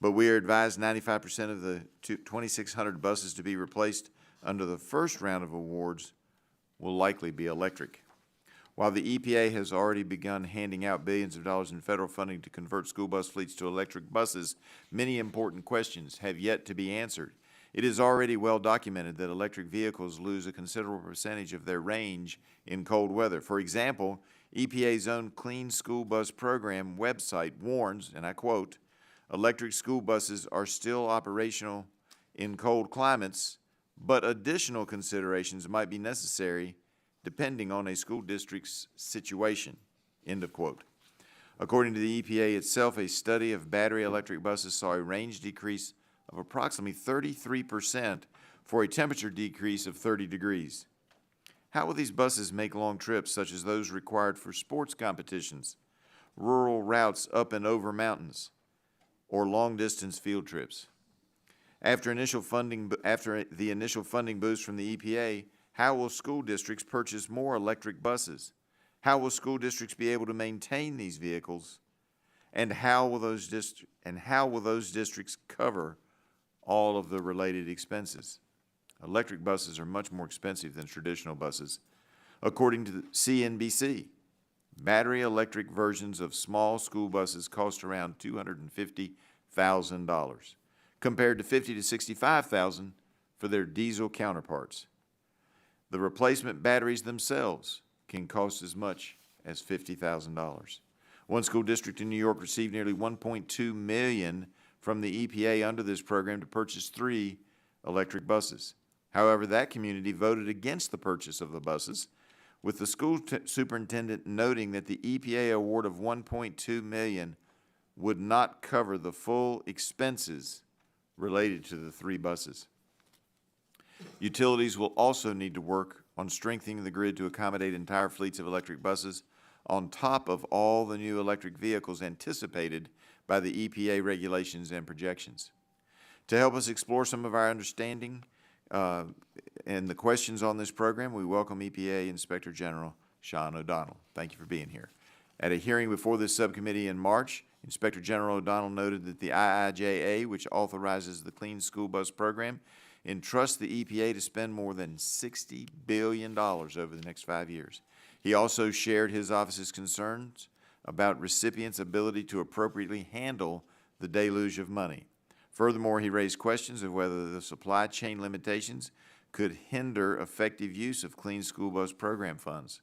But we are advised 95% of the 2,600 buses to be replaced under the first round of awards will likely be electric. While the EPA has already begun handing out billions of dollars in federal funding to convert school bus fleets to electric buses, many important questions have yet to be answered. It is already well documented that electric vehicles lose a considerable percentage of their range in cold weather. For example, EPA's own Clean School Bus Program website warns, and I quote, "Electric school buses are still operational in cold climates, but additional considerations might be necessary depending on a school district's situation," end of quote. According to the EPA itself, a study of battery electric buses saw a range decrease of approximately 33% for a temperature decrease of 30 degrees. How will these buses make long trips such as those required for sports competitions, rural routes up and over mountains, or long-distance field trips? After the initial funding boost from the EPA, how will school districts purchase more electric buses? How will school districts be able to maintain these vehicles? And how will those districts cover all of the related expenses? Electric buses are much more expensive than traditional buses. According to the CNBC, battery electric versions of small school buses cost around $250,000, compared to $50,000 to $65,000 for their diesel counterparts. The replacement batteries themselves can cost as much as $50,000. One school district in New York received nearly $1.2 million from the EPA under this program to purchase 3 electric buses. However, that community voted against the purchase of the buses, with the school superintendent noting that the EPA award of $1.2 million would not cover the full expenses related to the 3 buses. Utilities will also need to work on strengthening the grid to accommodate entire fleets of electric buses on top of all the new electric vehicles anticipated by the EPA regulations and projections. To help us explore some of our understanding and the questions on this program, we welcome EPA Inspector General Sean O'Donnell. Thank you for being here. At a hearing before this subcommittee in March, Inspector General O'Donnell noted that the IIJA, which authorizes the Clean School Bus Program, entrusts the EPA to spend more than $60 billion over the next 5 years. He also shared his office's concerns about recipients' ability to appropriately handle the deluge of money. Furthermore, he raised questions of whether the supply chain limitations could hinder effective use of Clean School Bus Program funds.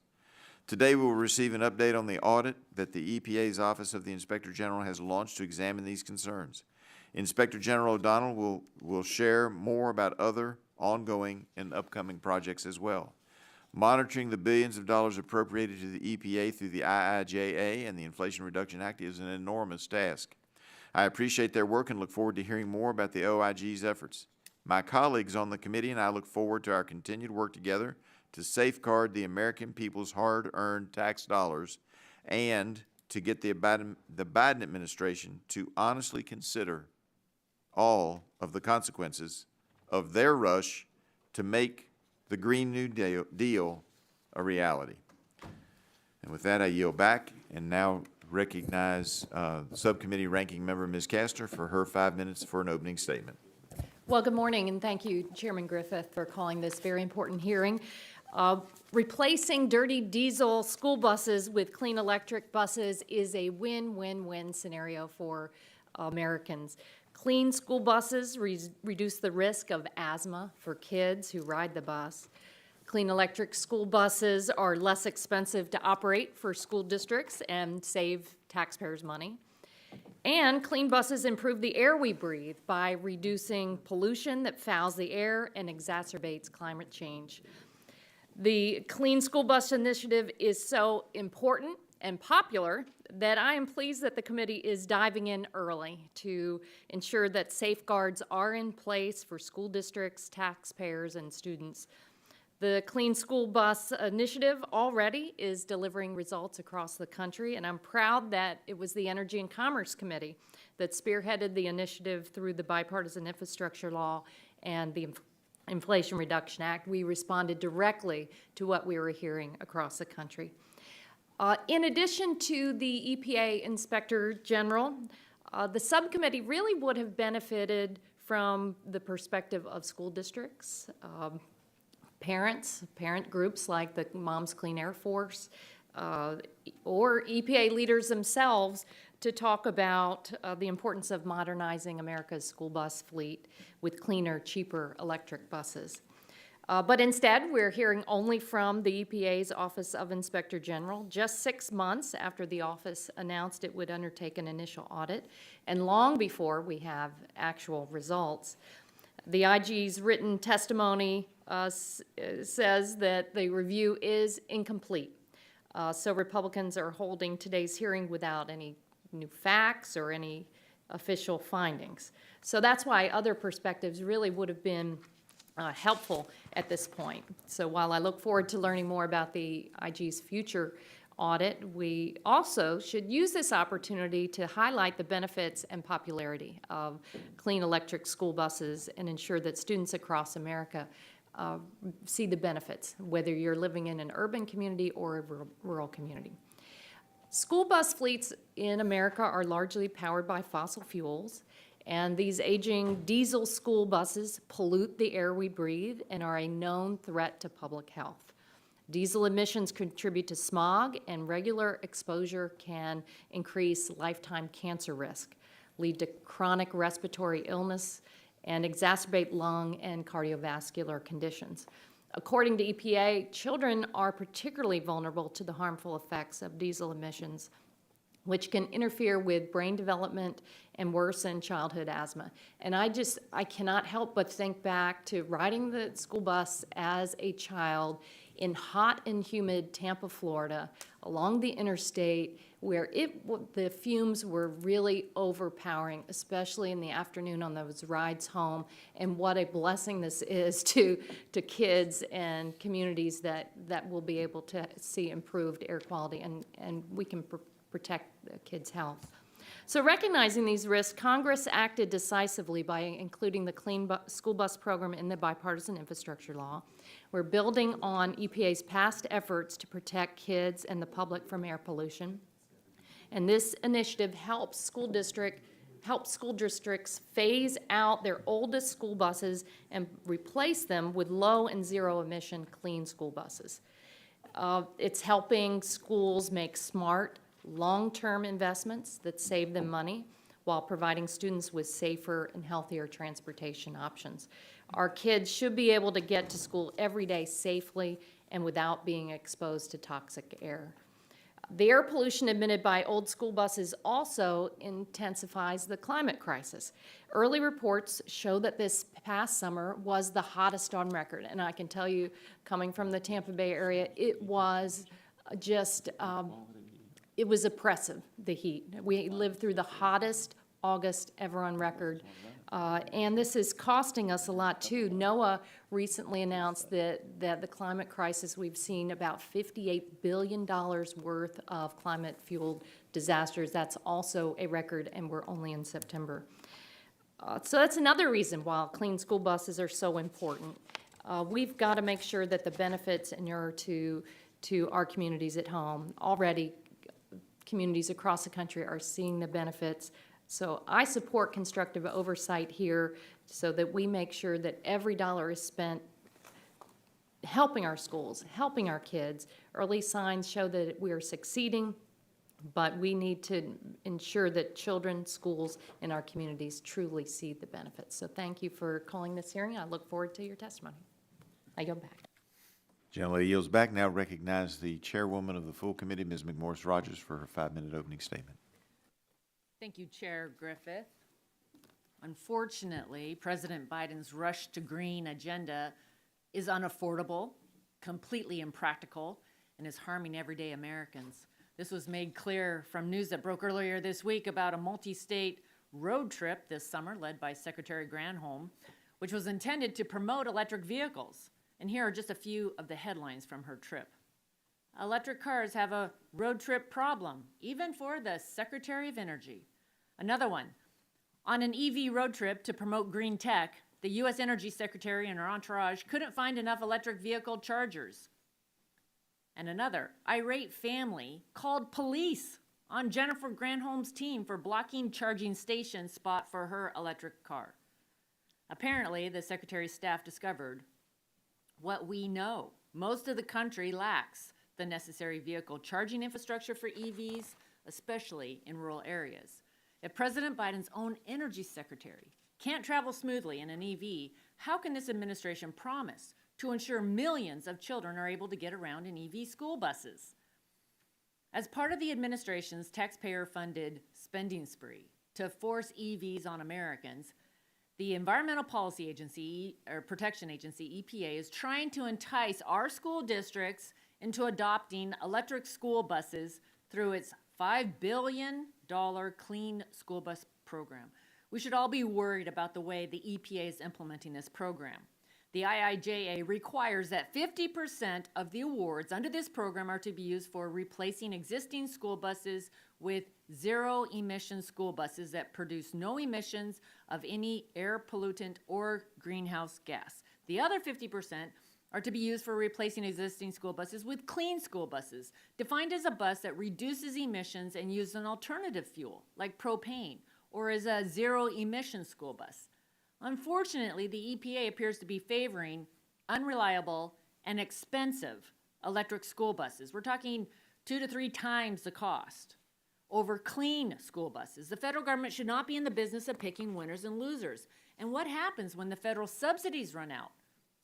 Today, we will receive an update on the audit that the EPA's Office of the Inspector General has launched to examine these concerns. Inspector General O'Donnell will share more about other ongoing and upcoming projects as well. Monitoring the billions of dollars appropriated to the EPA through the IIJA and the Inflation Reduction Act is an enormous task. I appreciate their work and look forward to hearing more about the OIG's efforts. My colleagues on the committee and I look forward to our continued work together to safeguard the American people's hard-earned tax dollars and to get the Biden administration to honestly consider all of the consequences of their rush to make the Green New Deal a reality. And with that, I yield back and now recognize Subcommittee Ranking Member Ms. Castor for her 5 minutes for an opening statement. Well, good morning, and thank you, Chairman Griffith, for calling this very important hearing. Replacing dirty diesel school buses with clean electric buses is a win-win-win scenario for Americans. Clean school buses reduce the risk of asthma for kids who ride the bus. Clean electric school buses are less expensive to operate for school districts and save taxpayers money. And clean buses improve the air we breathe by reducing pollution that fouls the air and exacerbates climate change. The Clean School Bus Initiative is so important and popular that I am pleased that the committee is diving in early to ensure that safeguards are in place for school districts, taxpayers, and students. The Clean School Bus Initiative already is delivering results across the country, and I'm proud that it was the Energy and Commerce Committee that spearheaded the initiative through the Bipartisan Infrastructure Law and the Inflation Reduction Act. We responded directly to what we were hearing across the country. In addition to the EPA Inspector General, The subcommittee really would have benefited from the perspective of school districts, parents, parent groups like the Moms Clean Air Force, or EPA leaders themselves to talk about the importance of modernizing America's school bus fleet with cleaner, cheaper electric buses. But instead, we're hearing only from the EPA's Office of Inspector General, just 6 months after the office announced it would undertake an initial audit, and long before we have actual results. The IG's written testimony says that the review is incomplete. So Republicans are holding today's hearing without any new facts or any official findings. So that's why other perspectives really would have been helpful at this point. So while I look forward to learning more about the IG's future audit, we also should use this opportunity to highlight the benefits and popularity of clean electric school buses and ensure that students across America see the benefits, whether you're living in an urban community or a rural community. School bus fleets in America are largely powered by fossil fuels, and these aging diesel school buses pollute the air we breathe and are a known threat to public health. Diesel emissions contribute to smog, and regular exposure can increase lifetime cancer risk, lead to chronic respiratory illness, and exacerbate lung and cardiovascular conditions. According to EPA, children are particularly vulnerable to the harmful effects of diesel emissions, which can interfere with brain development and worsen childhood asthma. And I cannot help but think back to riding the school bus as a child in hot and humid Tampa, Florida, along the interstate, where the fumes were really overpowering, especially in the afternoon on those rides home. And what a blessing this is to kids and communities that will be able to see improved air quality, and we can protect the kids' health. So recognizing these risks, Congress acted decisively by including the Clean School Bus Program in the Bipartisan Infrastructure Law. We're building on EPA's past efforts to protect kids and the public from air pollution. And this initiative helps school districts phase out their oldest school buses and replace them with low and zero emission clean school buses. It's helping schools make smart, long-term investments that save them money while providing students with safer and healthier transportation options. Our kids should be able to get to school every day safely and without being exposed to toxic air. The air pollution emitted by old school buses also intensifies the climate crisis. Early reports show that this past summer was the hottest on record, and I can tell you, coming from the Tampa Bay area, it was just it was oppressive, the heat. We lived through the hottest August ever on record. And this is costing us a lot too. NOAA recently announced that the climate crisis, we've seen about $58 billion worth of climate-fueled disasters. That's also a record, and we're only in September. So that's another reason why clean school buses are so important. We've got to make sure that the benefits inure to our communities at home. Already, communities across the country are seeing the benefits. So I support constructive oversight here so that we make sure that every dollar is spent helping our schools, helping our kids. Early signs show that we are succeeding, but we need to ensure that children, schools, and our communities truly see the benefits. So thank you for calling this hearing. I look forward to your testimony. I go back. Gentlelady yields back. Now recognize the chairwoman of the full committee, Ms. McMorris Rogers, for her 5-minute opening statement. Thank you, Chair Griffith. Unfortunately, President Biden's rush to green agenda is unaffordable, completely impractical, and is harming everyday Americans. This was made clear from news that broke earlier this week about a multi-state road trip this summer led by Secretary Granholm, which was intended to promote electric vehicles. And here are just a few of the headlines from her trip. Electric cars have a road trip problem, even for the Secretary of Energy. Another one, on an EV road trip to promote green tech, the U.S. Energy Secretary and her entourage couldn't find enough electric vehicle chargers. And another, irate family called police on Jennifer Granholm's team for blocking charging station spot for her electric car. Apparently, the Secretary's staff discovered what we know. Most of the country lacks the necessary vehicle charging infrastructure for EVs, especially in rural areas. If President Biden's own energy secretary can't travel smoothly in an EV, how can this administration promise to ensure millions of children are able to get around in EV school buses? As part of the administration's taxpayer-funded spending spree to force EVs on Americans, the Environmental Policy Agency, or Protection Agency, EPA, is trying to entice our school districts into adopting electric school buses through its $5 billion Clean School Bus Program. We should all be worried about the way the EPA is implementing this program. The IIJA requires that 50% of the awards under this program are to be used for replacing existing school buses with zero-emission school buses that produce no emissions of any air pollutant or greenhouse gas. The other 50% are to be used for replacing existing school buses with clean school buses, defined as a bus that reduces emissions and uses an alternative fuel, like propane, or as a zero-emission school bus. Unfortunately, the EPA appears to be favoring unreliable and expensive electric school buses. We're talking 2 to 3 times the cost over clean school buses. The federal government should not be in the business of picking winners and losers. And what happens when the federal subsidies run out?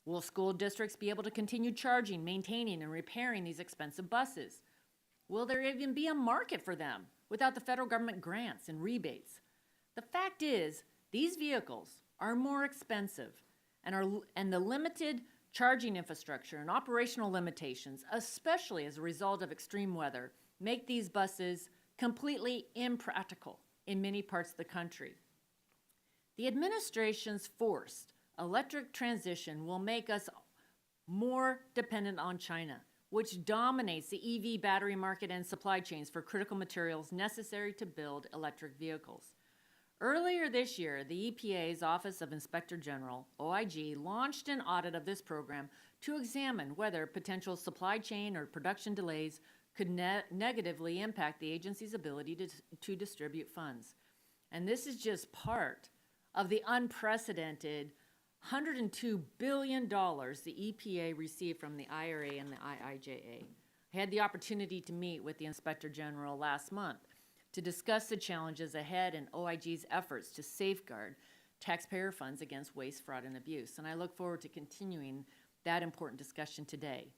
Will school districts be able to continue charging, maintaining, and repairing these expensive buses? Will there even be a market for them without the federal government grants and rebates? The fact is, these vehicles are more expensive, and the limited charging infrastructure and operational limitations, especially as a result of extreme weather, make these buses completely impractical in many parts of the country. The administration's forced electric transition will make us more dependent on China, which dominates the EV battery market and supply chains for critical materials necessary to build electric vehicles. Earlier this year, the EPA's Office of Inspector General, OIG, launched an audit of this program to examine whether potential supply chain or production delays could negatively impact the agency's ability to distribute funds. And this is just part of the unprecedented $102 billion the EPA received from the IRA and the IIJA. I had the opportunity to meet with the Inspector General last month to discuss the challenges ahead and OIG's efforts to safeguard taxpayer funds against waste, fraud, and abuse. And I look forward to continuing that important discussion today.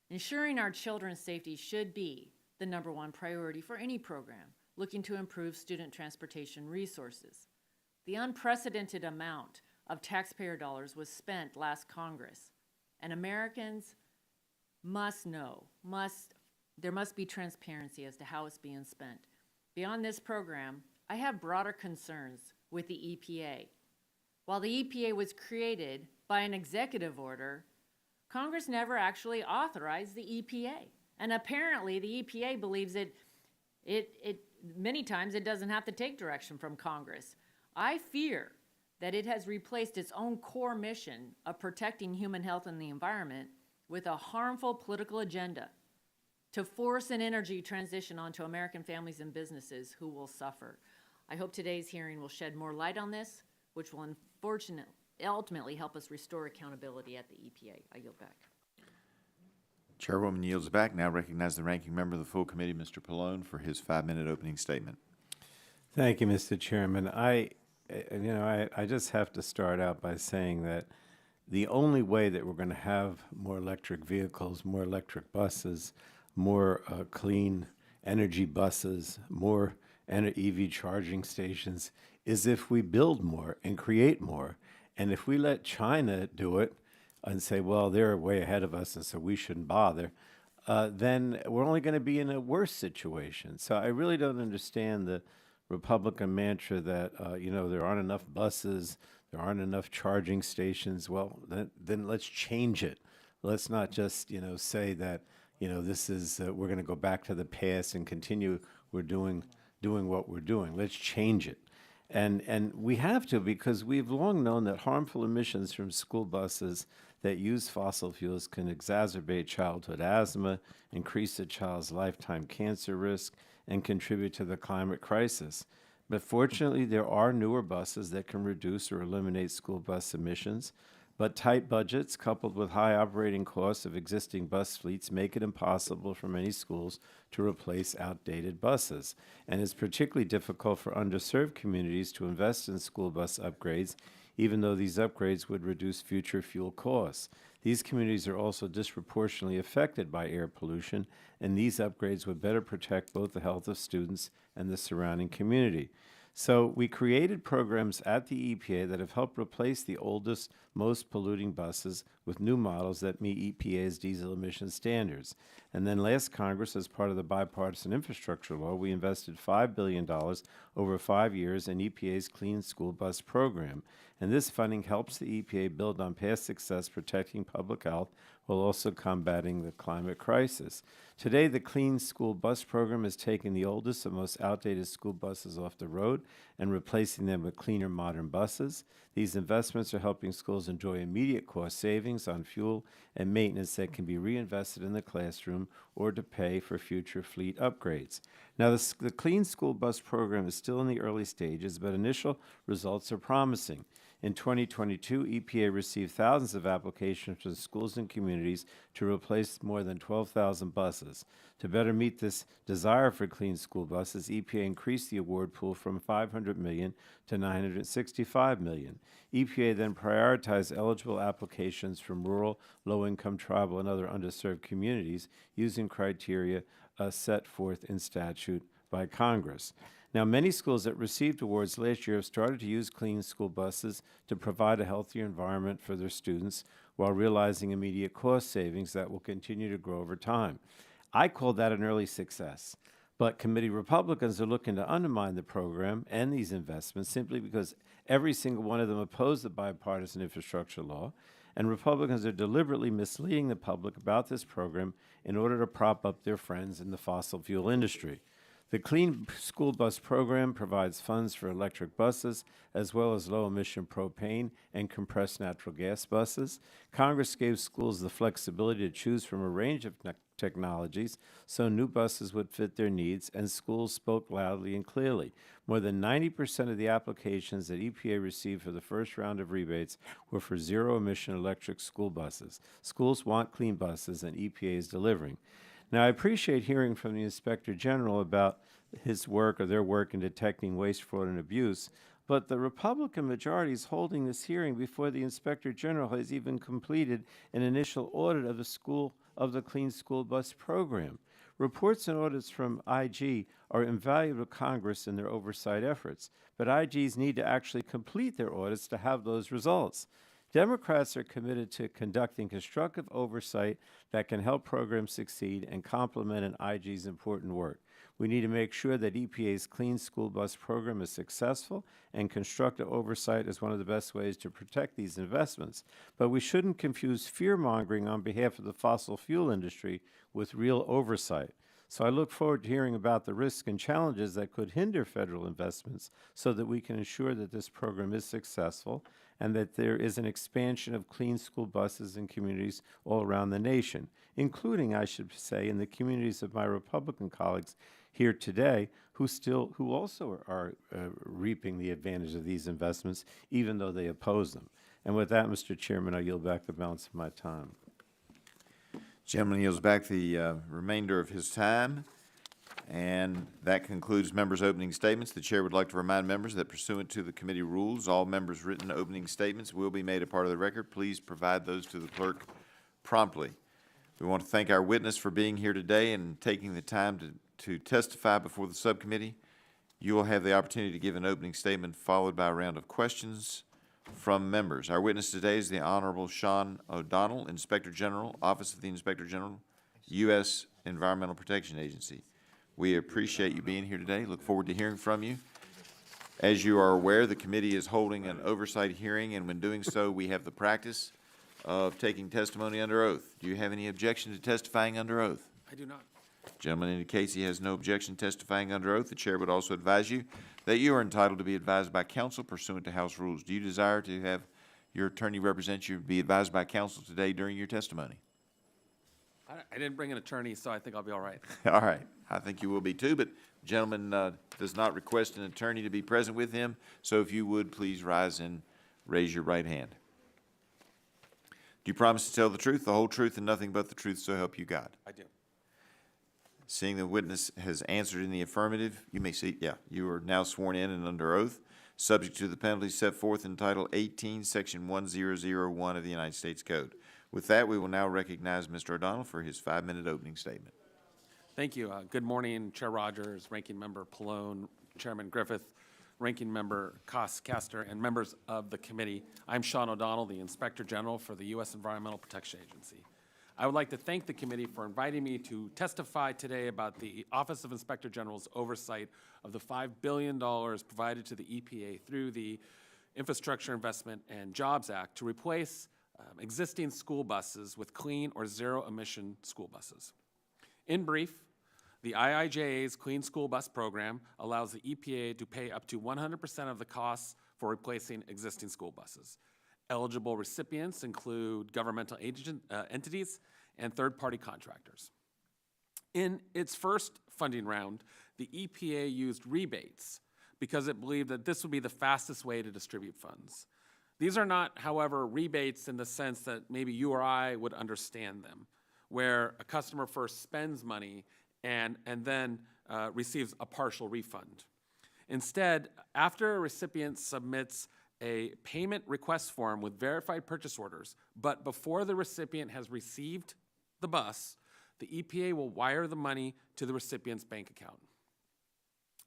Ensuring our children's safety should be the #1 priority for any program looking to improve student transportation resources. The unprecedented amount of taxpayer dollars was spent last Congress, and Americans must know, there must be transparency as to how it's being spent. Beyond this program, I have broader concerns with the EPA. While the EPA was created by an executive order, Congress never actually authorized the EPA. And apparently the EPA believes many times it doesn't have to take direction from Congress. I fear that it has replaced its own core mission of protecting human health and the environment with a harmful political agenda to force an energy transition onto American families and businesses who will suffer. I hope today's hearing will shed more light on this, which will ultimately help us restore accountability at the EPA. I yield back. Chairwoman yields back. Now recognize the ranking member of the full committee, Mr. Pallone, for his 5-minute opening statement. Thank you, Mr. Chairman. I just have to start out by saying that the only way that we're going to have more electric vehicles, more electric buses, more clean energy buses, more EV charging stations is if we build more and create more. And if we let China do it and say, well, they're way ahead of us and so we shouldn't bother, then we're only going to be in a worse situation. So I really don't understand the Republican mantra that, there aren't enough buses, there aren't enough charging stations. Well, then let's change it. Let's not just, say that, this is, we're going to go back to the past and continue we're doing what we're doing. Let's change it. And we have to, because we've long known that harmful emissions from school buses that use fossil fuels can exacerbate childhood asthma, increase a child's lifetime cancer risk, and contribute to the climate crisis. But fortunately, there are newer buses that can reduce or eliminate school bus emissions. But tight budgets, coupled with high operating costs of existing bus fleets, make it impossible for many schools to replace outdated buses. And it's particularly difficult for underserved communities to invest in school bus upgrades, even though these upgrades would reduce future fuel costs. These communities are also disproportionately affected by air pollution, and these upgrades would better protect both the health of students and the surrounding community. So we created programs at the EPA that have helped replace the oldest, most polluting buses with new models that meet EPA's diesel emission standards. And then last Congress, as part of the bipartisan infrastructure law, we invested $5 billion over 5 years in EPA's Clean School Bus program. And this funding helps the EPA build on past success protecting public health while also combating the climate crisis. Today, the Clean School Bus program is taking the oldest and most outdated school buses off the road and replacing them with cleaner, modern buses. These investments are helping schools enjoy immediate cost savings on fuel and maintenance that can be reinvested in the classroom or to pay for future fleet upgrades. Now, the Clean School Bus program is still in the early stages, but initial results are promising. In 2022, EPA received thousands of applications from schools and communities to replace more than 12,000 buses. To better meet this desire for clean school buses, EPA increased the award pool from $500 million to $965 million. EPA then prioritized eligible applications from rural, low-income, tribal, and other underserved communities using criteria set forth in statute by Congress. Now, many schools that received awards last year have started to use clean school buses to provide a healthier environment for their students while realizing immediate cost savings that will continue to grow over time. I call that an early success. But committee Republicans are looking to undermine the program and these investments simply because every single one of them opposed the bipartisan infrastructure law, and Republicans are deliberately misleading the public about this program in order to prop up their friends in the fossil fuel industry. The Clean School Bus program provides funds for electric buses as well as low-emission propane and compressed natural gas buses. Congress gave schools the flexibility to choose from a range of technologies so new buses would fit their needs, and schools spoke loudly and clearly. More than 90% of the applications that EPA received for the first round of rebates were for zero-emission electric school buses. Schools want clean buses, and EPA is delivering. Now, I appreciate hearing from the Inspector General about his work or their work in detecting waste, fraud, and abuse, but the Republican majority is holding this hearing before the Inspector General has even completed an initial audit of the Clean School Bus program. Reports and audits from IG are invaluable to Congress in their oversight efforts, but IGs need to actually complete their audits to have those results. Democrats are committed to conducting constructive oversight that can help programs succeed and complement an IG's important work. We need to make sure that EPA's Clean School Bus program is successful, and constructive oversight is one of the best ways to protect these investments. But we shouldn't confuse fear-mongering on behalf of the fossil fuel industry with real oversight. So I look forward to hearing about the risks and challenges that could hinder federal investments so that we can ensure that this program is successful and that there is an expansion of clean school buses in communities all around the nation, including, I should say, in the communities of my Republican colleagues here today who also are reaping the advantage of these investments, even though they oppose them. And with that, Mr. Chairman, I yield back the balance of my time. Gentleman yields back the remainder of his time. And that concludes members' opening statements. The chair would like to remind members that pursuant to the committee rules, all members' written opening statements will be made a part of the record. Please provide those to the clerk promptly. We want to thank our witness for being here today and taking the time to testify before the subcommittee. You will have the opportunity to give an opening statement followed by a round of questions from members. Our witness today is the Honorable Sean O'Donnell, Inspector General, Office of the Inspector General, U.S. Environmental Protection Agency. We appreciate you being here today. Look forward to hearing from you. As you are aware, the committee is holding an oversight hearing, and when doing so, we have the practice of taking testimony under oath. Do you have any objection to testifying under oath? I do not. Gentleman indicates he has no objection testifying under oath. The chair would also advise you that you are entitled to be advised by counsel pursuant to House rules. Do you desire to have your attorney represent you be advised by counsel today during your testimony? I didn't bring an attorney, so I think I'll be all right. All right, I think you will be too, but gentleman does not request an attorney to be present with him, so if you would, please rise and raise your right hand. Do you promise to tell the truth, the whole truth, and nothing but the truth, so help you God? I do. Seeing the witness has answered in the affirmative, you may see, you are now sworn in and under oath, subject to the penalties set forth in Title 18, Section 1001 of the United States Code. With that, we will now recognize Mr. O'Donnell for his 5-minute opening statement. Thank you. Good morning, Chair Rogers, Ranking Member Pallone, Chairman Griffith, Ranking Member Castor, and members of the committee. I'm Sean O'Donnell, the Inspector General for the U.S. Environmental Protection Agency. I would like to thank the committee for inviting me to testify today about the Office of Inspector General's oversight of the $5 billion provided to the EPA through the Infrastructure Investment and Jobs Act to replace existing school buses with clean or zero-emission school buses. In brief, the IIJA's Clean School Bus Program allows the EPA to pay up to 100% of the costs for replacing existing school buses. Eligible recipients include governmental entities and third-party contractors. In its first funding round, the EPA used rebates because it believed that this would be the fastest way to distribute funds. These are not, however, rebates in the sense that maybe you or I would understand them, where a customer first spends money and then receives a partial refund. Instead, after a recipient submits a payment request form with verified purchase orders, but before the recipient has received the bus, the EPA will wire the money to the recipient's bank account.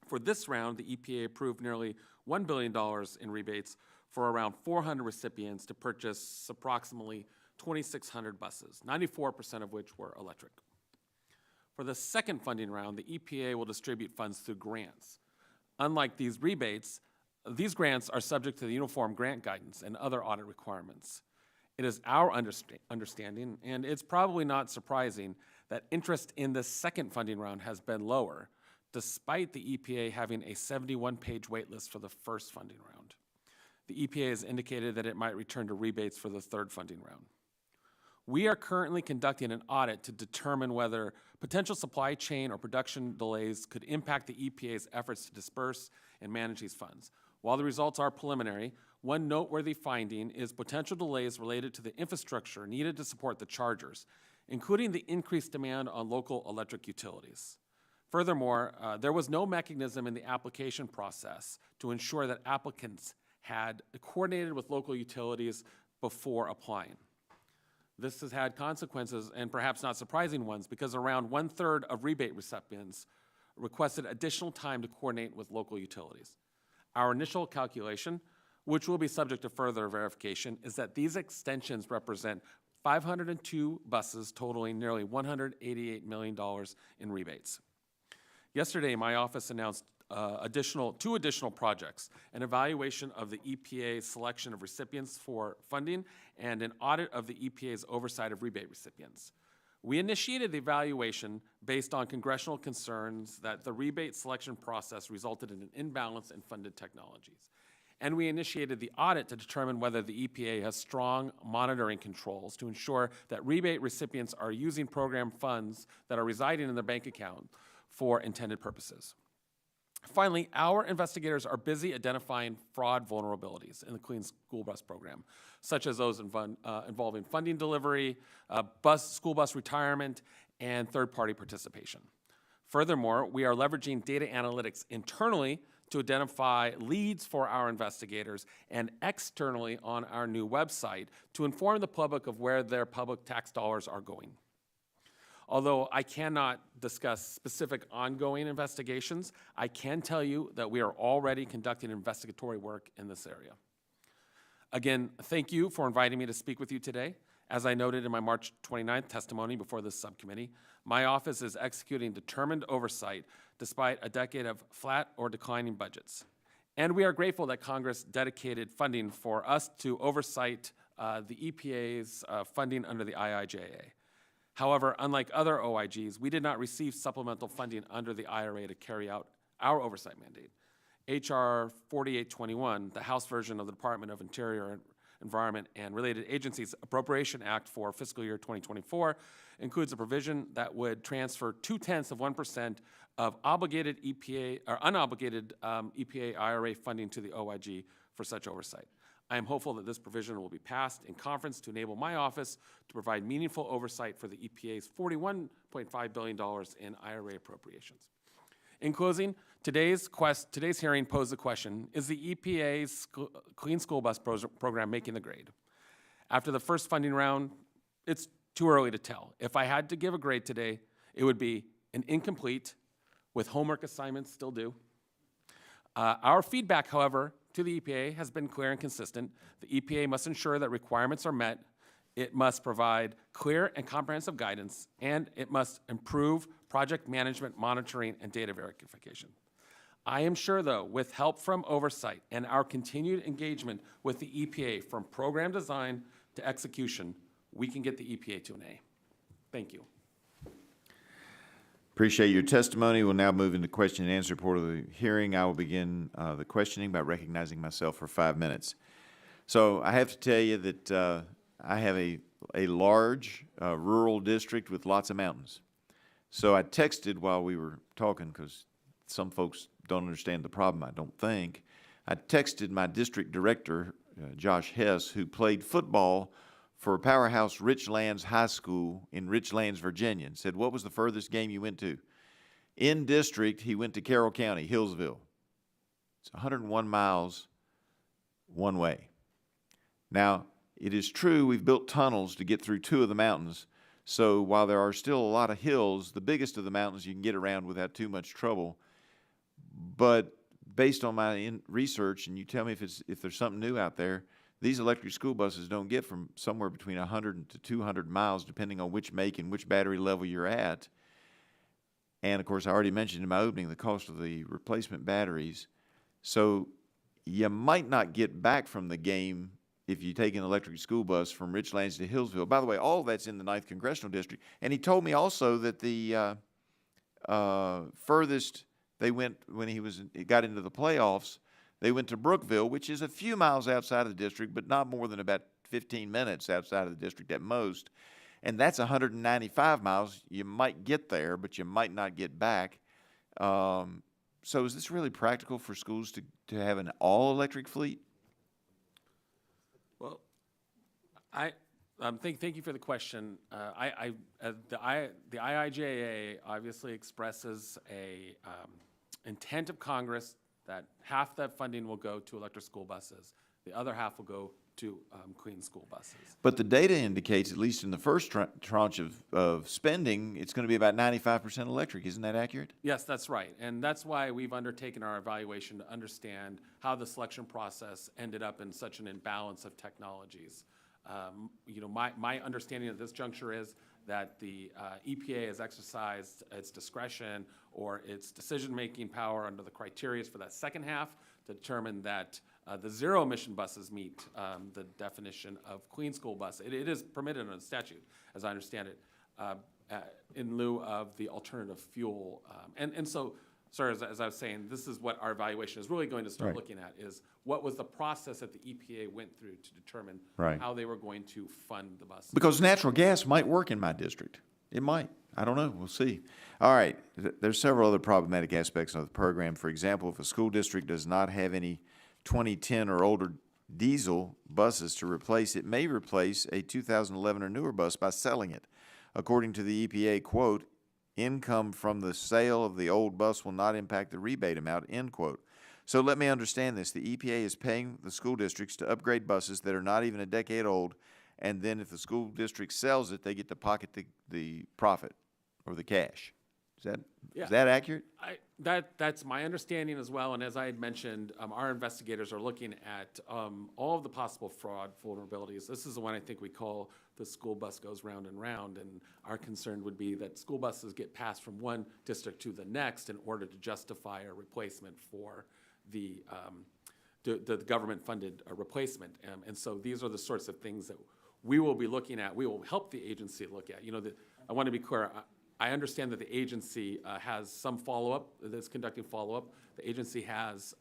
For this round, the EPA approved nearly $1 billion in rebates for around 400 recipients to purchase approximately 2,600 buses, 94% of which were electric. For the second funding round, the EPA will distribute funds through grants. Unlike these rebates, these grants are subject to the Uniform Grant Guidance and other audit requirements. It is our understanding, and it's probably not surprising, that interest in the second funding round has been lower, despite the EPA having a 71-page wait list for the first funding round. The EPA has indicated that it might return to rebates for the third funding round. We are currently conducting an audit to determine whether potential supply chain or production delays could impact the EPA's efforts to disperse and manage these funds. While the results are preliminary, one noteworthy finding is potential delays related to the infrastructure needed to support the chargers, including the increased demand on local electric utilities. Furthermore, there was no mechanism in the application process to ensure that applicants had coordinated with local utilities before applying. This has had consequences, and perhaps not surprising ones, because around 1/3 of rebate recipients requested additional time to coordinate with local utilities. Our initial calculation, which will be subject to further verification, is that these extensions represent 502 buses totaling nearly $188 million in rebates. Yesterday, my office announced two additional projects, an evaluation of the EPA's selection of recipients for funding and an audit of the EPA's oversight of rebate recipients. We initiated the evaluation based on congressional concerns that the rebate selection process resulted in an imbalance in funded technologies. And we initiated the audit to determine whether the EPA has strong monitoring controls to ensure that rebate recipients are using program funds that are residing in their bank account for intended purposes. Finally, our investigators are busy identifying fraud vulnerabilities in the Clean School Bus Program, such as those involving funding delivery, school bus retirement, and third-party participation. Furthermore, we are leveraging data analytics internally to identify leads for our investigators and externally on our new website to inform the public of where their public tax dollars are going. Although I cannot discuss specific ongoing investigations, I can tell you that we are already conducting investigatory work in this area. Again, thank you for inviting me to speak with you today. As I noted in my March 29th testimony before this subcommittee, my office is executing determined oversight despite a decade of flat or declining budgets. And we are grateful that Congress dedicated funding for us to oversight the EPA's funding under the IIJA. However, unlike other OIGs, we did not receive supplemental funding under the IRA to carry out our oversight mandate. H.R. 4821, the House version of the Department of Interior Environment, and Related Agencies Appropriation Act for fiscal year 2024 includes a provision that would transfer 0.2% of obligated EPA or unobligated EPA IRA funding to the OIG for such oversight. I am hopeful that this provision will be passed in conference to enable my office to provide meaningful oversight for the EPA's $41.5 billion in IRA appropriations. In closing, today's hearing posed the question, is the EPA's Clean School Bus program making the grade? After the first funding round, it's too early to tell. If I had to give a grade today, it would be an incomplete with homework assignments still due. Our feedback, however, to the EPA has been clear and consistent. The EPA must ensure that requirements are met, it must provide clear and comprehensive guidance, and it must improve project management, monitoring, and data verification. I am sure, though, with help from oversight and our continued engagement with the EPA from program design to execution, we can get the EPA to an A. Thank you. Appreciate your testimony. We'll now move into question and answer part of the hearing. I will begin the questioning by recognizing myself for 5 minutes. So I have to tell you that I have a large rural district with lots of mountains. So I texted while we were talking, because some folks don't understand the problem, I don't think. I texted my district director, Josh Hess, who played football for Powerhouse Richlands High School in Richlands, Virginia, and said, what was the furthest game you went to? In district, he went to Carroll County, Hillsville. It's 101 miles one way. Now, it is true we've built tunnels to get through 2 of the mountains, so while there are still a lot of hills, the biggest of the mountains you can get around without too much trouble. But based on my research, and you tell me if there's something new out there, these electric school buses don't get from somewhere between 100 to 200 miles, depending on which make and which battery level you're at. And, of course, I already mentioned in my opening the cost of the replacement batteries. So you might not get back from the game if you take an electric school bus from Richlands to Hillsville. By the way, all of that's in the 9th Congressional District. And he told me also that the furthest they went when he got into the playoffs, they went to Brookville, which is a few miles outside of the district, but not more than about 15 minutes outside of the district at most. And that's 195 miles. You might get there, but you might not get back. So is this really practical for schools to have an all-electric fleet? Well, thank you for the question. The IIJA obviously expresses a intent of Congress that half that funding will go to electric school buses. The other half will go to clean school buses. But the data indicates, at least in the first tranche of spending, it's going to be about 95% electric. Isn't that accurate? Yes, that's right. And that's why we've undertaken our evaluation to understand how the selection process ended up in such an imbalance of technologies. My understanding at this juncture is that the EPA has exercised its discretion or its decision-making power under the criteria for that second half to determine that the zero-emission buses meet the definition of clean school bus. It is permitted under the statute, as I understand it, in lieu of the alternative fuel. And so, sir, as I was saying, this is what our evaluation is really going to start looking at, is what was the process that the EPA went through to determine how they were going to fund the buses. Because natural gas might work in my district. It might. I don't know. We'll see. All right. There's several other problematic aspects of the program. For example, if a school district does not have any 2010 or older diesel buses to replace, it may replace a 2011 or newer bus by selling it. According to the EPA, quote, income from the sale of the old bus will not impact the rebate amount, end quote. So let me understand this. The EPA is paying the school districts to upgrade buses that are not even a decade old, and then if the school district sells it, they get to pocket the profit or the cash. Is that accurate? That's my understanding as well, and as I had mentioned, our investigators are looking at all of the possible fraud vulnerabilities. This is the one I think we call the school bus goes round and round, and our concern would be that school buses get passed from one district to the next in order to justify a replacement for the government-funded replacement. And so these are the sorts of things that we will be looking at. We will help the agency look at. I want to be clear. I understand that the agency has some follow-up, that's conducting follow-up. The agency has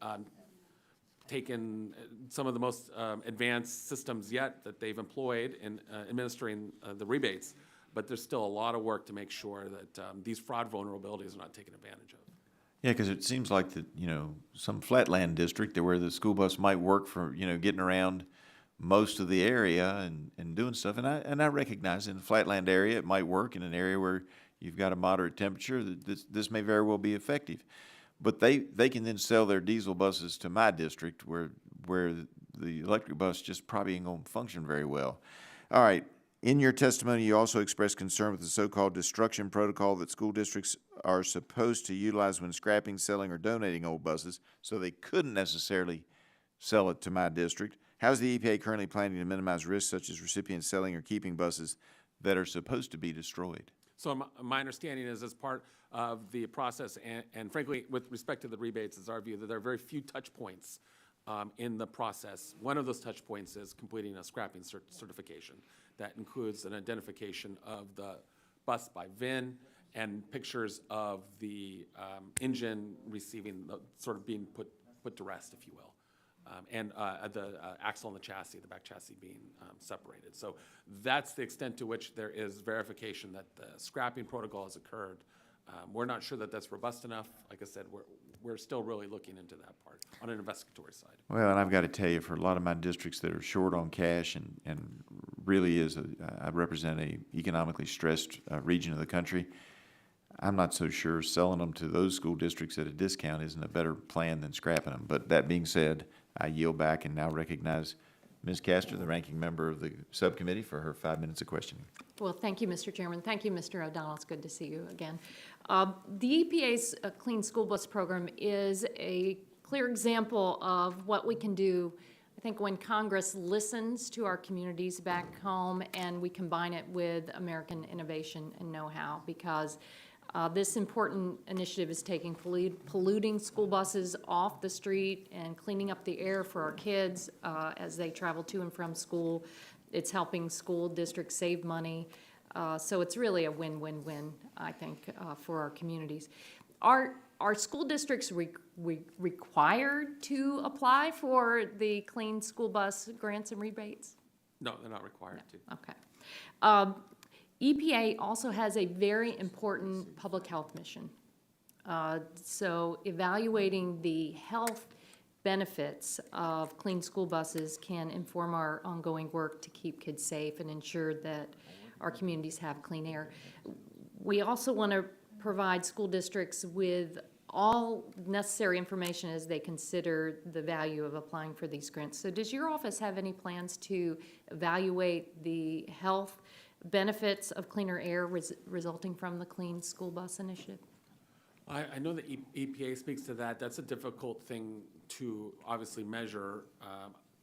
taken some of the most advanced systems yet that they've employed in administering the rebates, but there's still a lot of work to make sure that these fraud vulnerabilities are not taken advantage of. Yeah, because it seems like that, some flatland district where the school bus might work for, getting around most of the area and doing stuff. And I recognize in the flatland area, it might work. In an area where you've got a moderate temperature, that this may very well be effective. But they can then sell their diesel buses to my district where the electric bus just probably ain't gonna function very well. All right, in your testimony, you also expressed concern with the so-called destruction protocol that school districts are supposed to utilize when scrapping, selling, or donating old buses, so they couldn't necessarily sell it to my district. How's the EPA currently planning to minimize risks such as recipients selling or keeping buses that are supposed to be destroyed? So my understanding is, as part of the process, and frankly, with respect to the rebates, is our view that there are very few touch points in the process. One of those touch points is completing a scrapping certification. That includes an identification of the bus by VIN and pictures of the engine receiving, sort of being put to rest, if you will. And the axle and the chassis, the back chassis being separated. So that's the extent to which there is verification that the scrapping protocol has occurred. We're not sure that that's robust enough. Like I said, we're still really looking into that part on an investigatory side. Well, and I've got to tell you, for a lot of my districts that are short on cash and really I represent a economically stressed region of the country, I'm not so sure selling them to those school districts at a discount isn't a better plan than scrapping them. But that being said, I yield back and now recognize Ms. Castor, the ranking member of the subcommittee, for her 5 minutes of questioning. Well, thank you, Mr. Chairman. Thank you, Mr. O'Donnell. It's good to see you again. The EPA's Clean School Bus Program is a clear example of what we can do, I think, when Congress listens to our communities back home and we combine it with American innovation and know-how, because this important initiative is taking polluting school buses off the street and cleaning up the air for our kids as they travel to and from school. It's helping school districts save money. So it's really a win-win-win, I think, for our communities. Are school districts required to apply for the Clean School Bus grants and rebates? No, they're not required to. Okay. EPA also has a very important public health mission. So evaluating the health benefits of clean school buses can inform our ongoing work to keep kids safe and ensure that our communities have clean air. We also want to provide school districts with all necessary information as they consider the value of applying for these grants. So does your office have any plans to evaluate the health benefits of cleaner air resulting from the Clean School Bus Initiative? I know that EPA speaks to that. That's a difficult thing to obviously measure.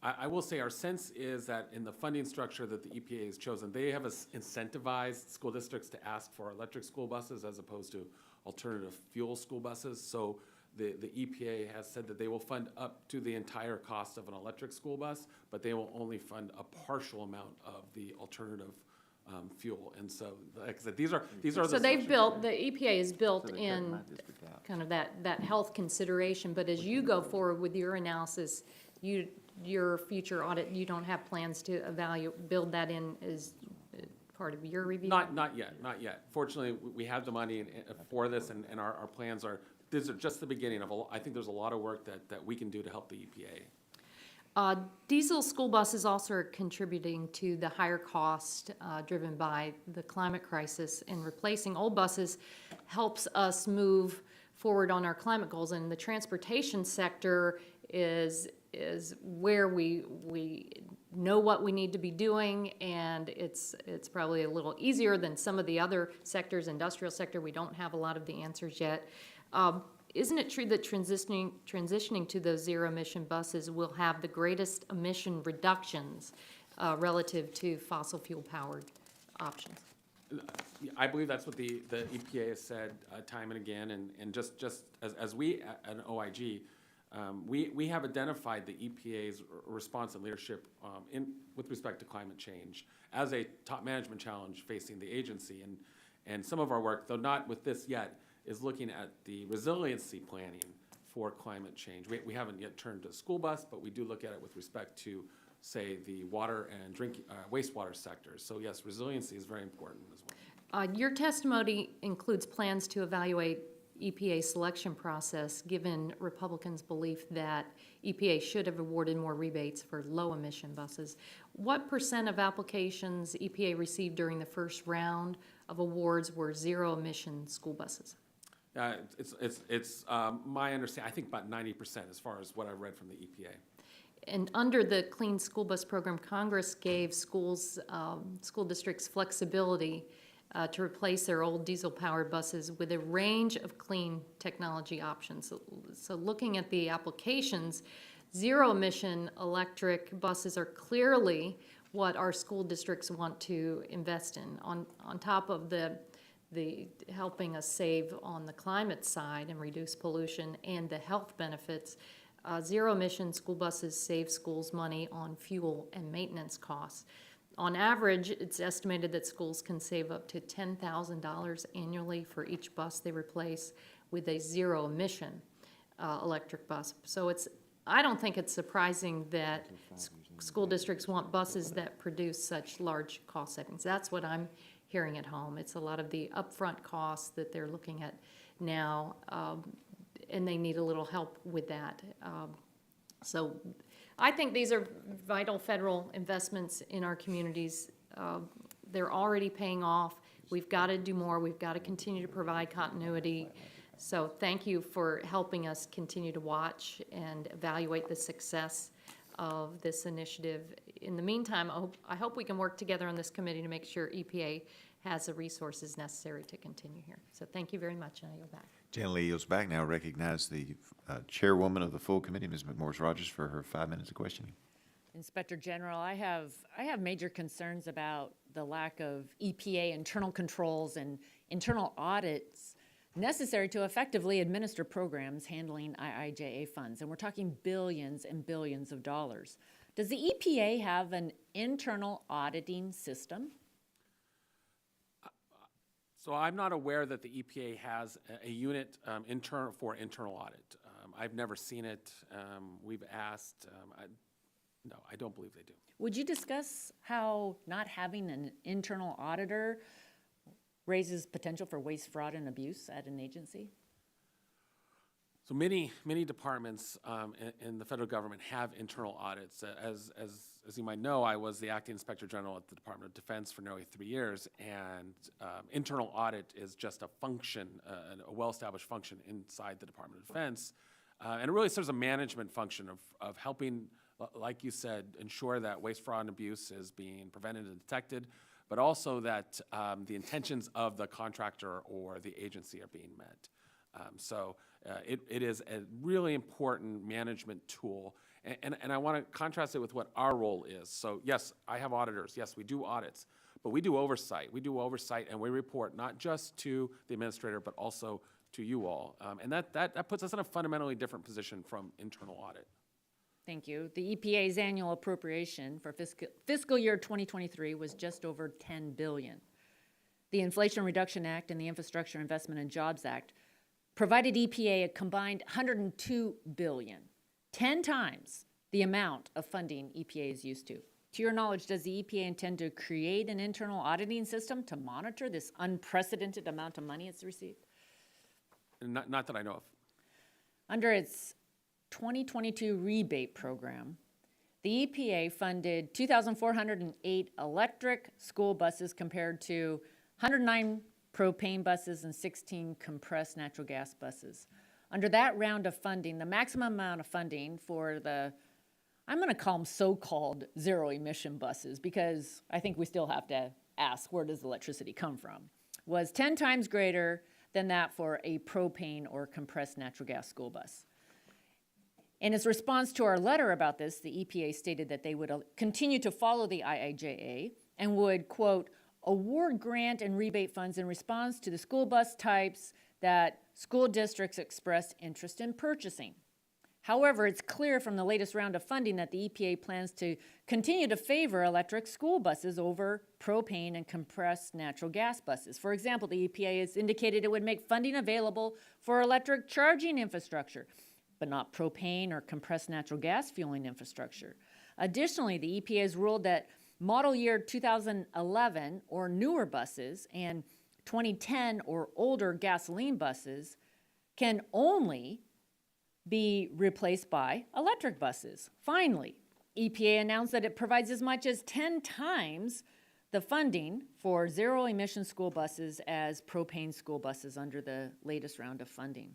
I will say our sense is that in the funding structure that the EPA has chosen, they have incentivized school districts to ask for electric school buses as opposed to alternative fuel school buses. So the EPA has said that they will fund up to the entire cost of an electric school bus, but they will only fund a partial amount of the alternative fuel. And so, like I said, these are So they've built, the EPA is built in kind of that health consideration, but as you go forward with your analysis, your future audit, you don't have plans to build that in as part of your review? Not yet. Fortunately, we have the money for this, and our plans are, these are just the beginning of, I think there's a lot of work that we can do to help the EPA. Diesel school buses also are contributing to the higher cost driven by the climate crisis, and replacing old buses helps us move forward on our climate goals. And the transportation sector is where we know what we need to be doing, and it's probably a little easier than some of the other sectors. Industrial sector, we don't have a lot of the answers yet. Isn't it true that transitioning to those zero-emission buses will have the greatest emission reductions relative to fossil fuel-powered options? I believe that's what the EPA has said time and again, and just as we at OIG, we have identified the EPA's response and leadership with respect to climate change as a top management challenge facing the agency, and some of our work, though not with this yet, is looking at the resiliency planning for climate change. We haven't yet turned to school bus, but we do look at it with respect to, say, the water and wastewater sectors. So yes, resiliency is very important as well. Your testimony includes plans to evaluate EPA selection process, given Republicans' belief that EPA should have awarded more rebates for low-emission buses. What % of applications EPA received during the first round of awards were zero-emission school buses? It's my understanding, I think about 90% as far as what I've read from the EPA. And under the Clean School Bus Program, Congress gave schools, school districts flexibility to replace their old diesel-powered buses with a range of clean technology options. So looking at the applications, zero-emission electric buses are clearly what our school districts want to invest in. On top of the helping us save on the climate side and reduce pollution and the health benefits, zero-emission school buses save schools money on fuel and maintenance costs. On average, it's estimated that schools can save up to $10,000 annually for each bus they replace with a zero-emission electric bus. So I don't think it's surprising that school districts want buses that produce such large cost savings. That's what I'm hearing at home. It's a lot of the upfront costs that they're looking at now, and they need a little help with that. So I think these are vital federal investments in our communities. They're already paying off. We've got to do more. We've got to continue to provide continuity. So thank you for helping us continue to watch and evaluate the success of this initiative. In the meantime, I hope we can work together on this committee to make sure EPA has the resources necessary to continue here. So thank you very much, and I yield back. Gently yields back. Now recognize the chairwoman of the full committee, Ms. McMorris Rogers, for her 5 minutes of questioning. Inspector General, I have major concerns about the lack of EPA internal controls and internal audits necessary to effectively administer programs handling IIJA funds. And we're talking billions and billions of dollars. Does the EPA have an internal auditing system? So I'm not aware that the EPA has a unit for internal audit. I've never seen it. We've asked. No, I don't believe they do. Would you discuss how not having an internal auditor raises potential for waste, fraud, and abuse at an agency? So many departments in the federal government have internal audits. As you might know, I was the acting inspector general at the Department of Defense for nearly 3 years, and internal audit is just a function, a well-established function inside the Department of Defense, and it really serves a management function of helping, like you said, ensure that waste, fraud, and abuse is being prevented and detected, but also that the intentions of the contractor or the agency are being met. So it is a really important management tool, and I want to contrast it with what our role is. So yes, I have auditors. Yes, we do audits, but we do oversight. We do oversight, and we report not just to the administrator, but also to you all. And that puts us in a fundamentally different position from internal audit. Thank you. The EPA's annual appropriation for fiscal year 2023 was just over $10 billion. The Inflation Reduction Act and the Infrastructure Investment and Jobs Act provided EPA a combined $102 billion, 10 times the amount of funding EPA is used to. To your knowledge, does the EPA intend to create an internal auditing system to monitor this unprecedented amount of money it's received? Not that I know of. Under its 2022 rebate program, the EPA funded 2,408 electric school buses compared to 109 propane buses and 16 compressed natural gas buses. Under that round of funding, the maximum amount of funding for the, I'm going to call them so-called zero-emission buses, because I think we still have to ask, where does electricity come from, was 10 times greater than that for a propane or compressed natural gas school bus. In its response to our letter about this, the EPA stated that they would continue to follow the IIJA and would, quote, award grant and rebate funds in response to the school bus types that school districts express interest in purchasing. However, it's clear from the latest round of funding that the EPA plans to continue to favor electric school buses over propane and compressed natural gas buses. For example, the EPA has indicated it would make funding available for electric charging infrastructure. but not propane or compressed natural gas fueling infrastructure. Additionally, the EPA has ruled that model year 2011 or newer buses and 2010 or older gasoline buses can only be replaced by electric buses. Finally, EPA announced that it provides as much as 10 times the funding for zero-emission school buses as propane school buses under the latest round of funding.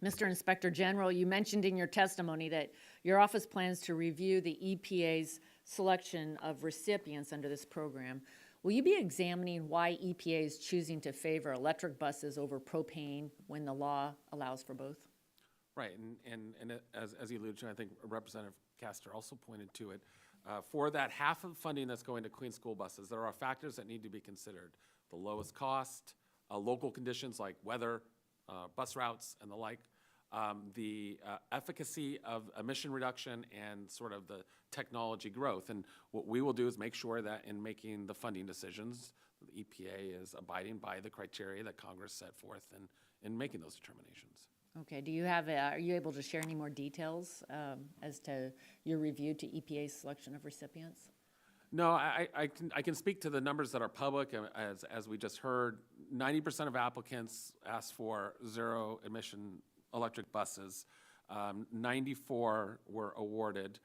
Mr. Inspector General, you mentioned in your testimony that your office plans to review the EPA's selection of recipients under this program. Will you be examining why EPA is choosing to favor electric buses over propane when the law allows for both? Right, and as you alluded to, I think Representative Castor also pointed to it. For that half of funding that's going to clean school buses, there are factors that need to be considered. The lowest cost, local conditions like weather, bus routes and the like, the efficacy of emission reduction and sort of the technology growth. And what we will do is make sure that in making the funding decisions, the EPA is abiding by the criteria that Congress set forth in making those determinations. Okay, are you able to share any more details as to your review to EPA's selection of recipients? No, I can speak to the numbers that are public. As we just heard, 90% of applicants asked for zero-emission electric buses. 94 were awarded.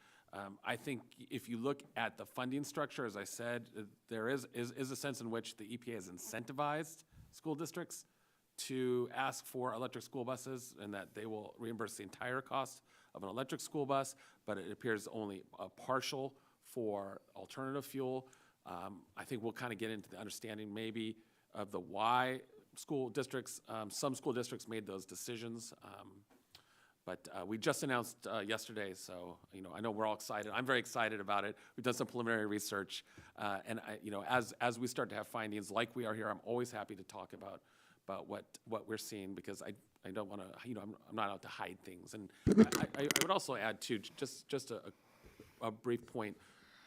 I think if you look at the funding structure, as I said, there is a sense in which the EPA has incentivized school districts to ask for electric school buses and that they will reimburse the entire cost of an electric school bus, but it appears only a partial for alternative fuel. I think we'll kind of get into the understanding maybe of the why school districts, some school districts made those decisions. But we just announced yesterday, so I know we're all excited. I'm very excited about it. We've done some preliminary research, and as we start to have findings like we are here, I'm always happy to talk about what we're seeing, because I don't want to, I'm not out to hide things. And I would also add too, just a brief point.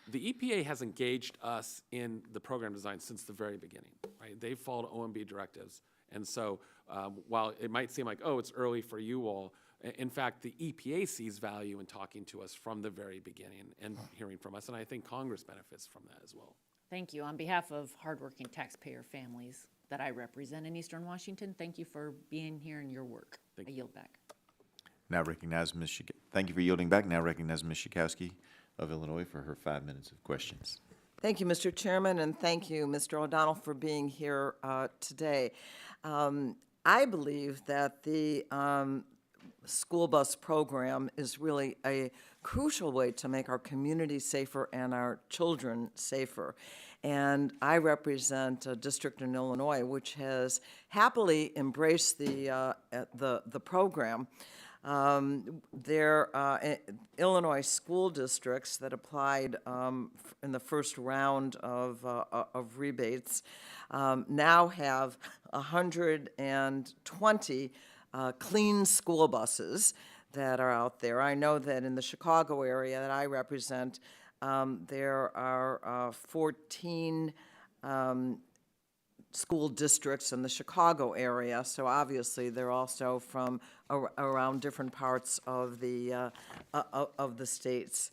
The EPA has engaged us in the program design since the very beginning, right? They've followed OMB directives. And so while it might seem like, oh, it's early for you all, in fact, the EPA sees value in talking to us from the very beginning and hearing from us. And I think Congress benefits from that as well. Thank you. On behalf of hardworking taxpayer families that I represent in Eastern Washington, thank you for being here and your work. I yield back. Now recognize thank you for yielding back. Now recognize Ms. Schakowsky of Illinois for her 5 minutes of questions. Thank you, Mr. Chairman, and thank you, Mr. O'Donnell, for being here today. I believe that the school bus program is really a crucial way to make our community safer and our children safer. And I represent a district in Illinois which has happily embraced the program. Illinois school districts that applied in the first round of rebates now have 120 clean school buses that are out there. I know that in the Chicago area that I represent, there are 14 school districts in the Chicago area, so obviously they're also from around different parts of the states.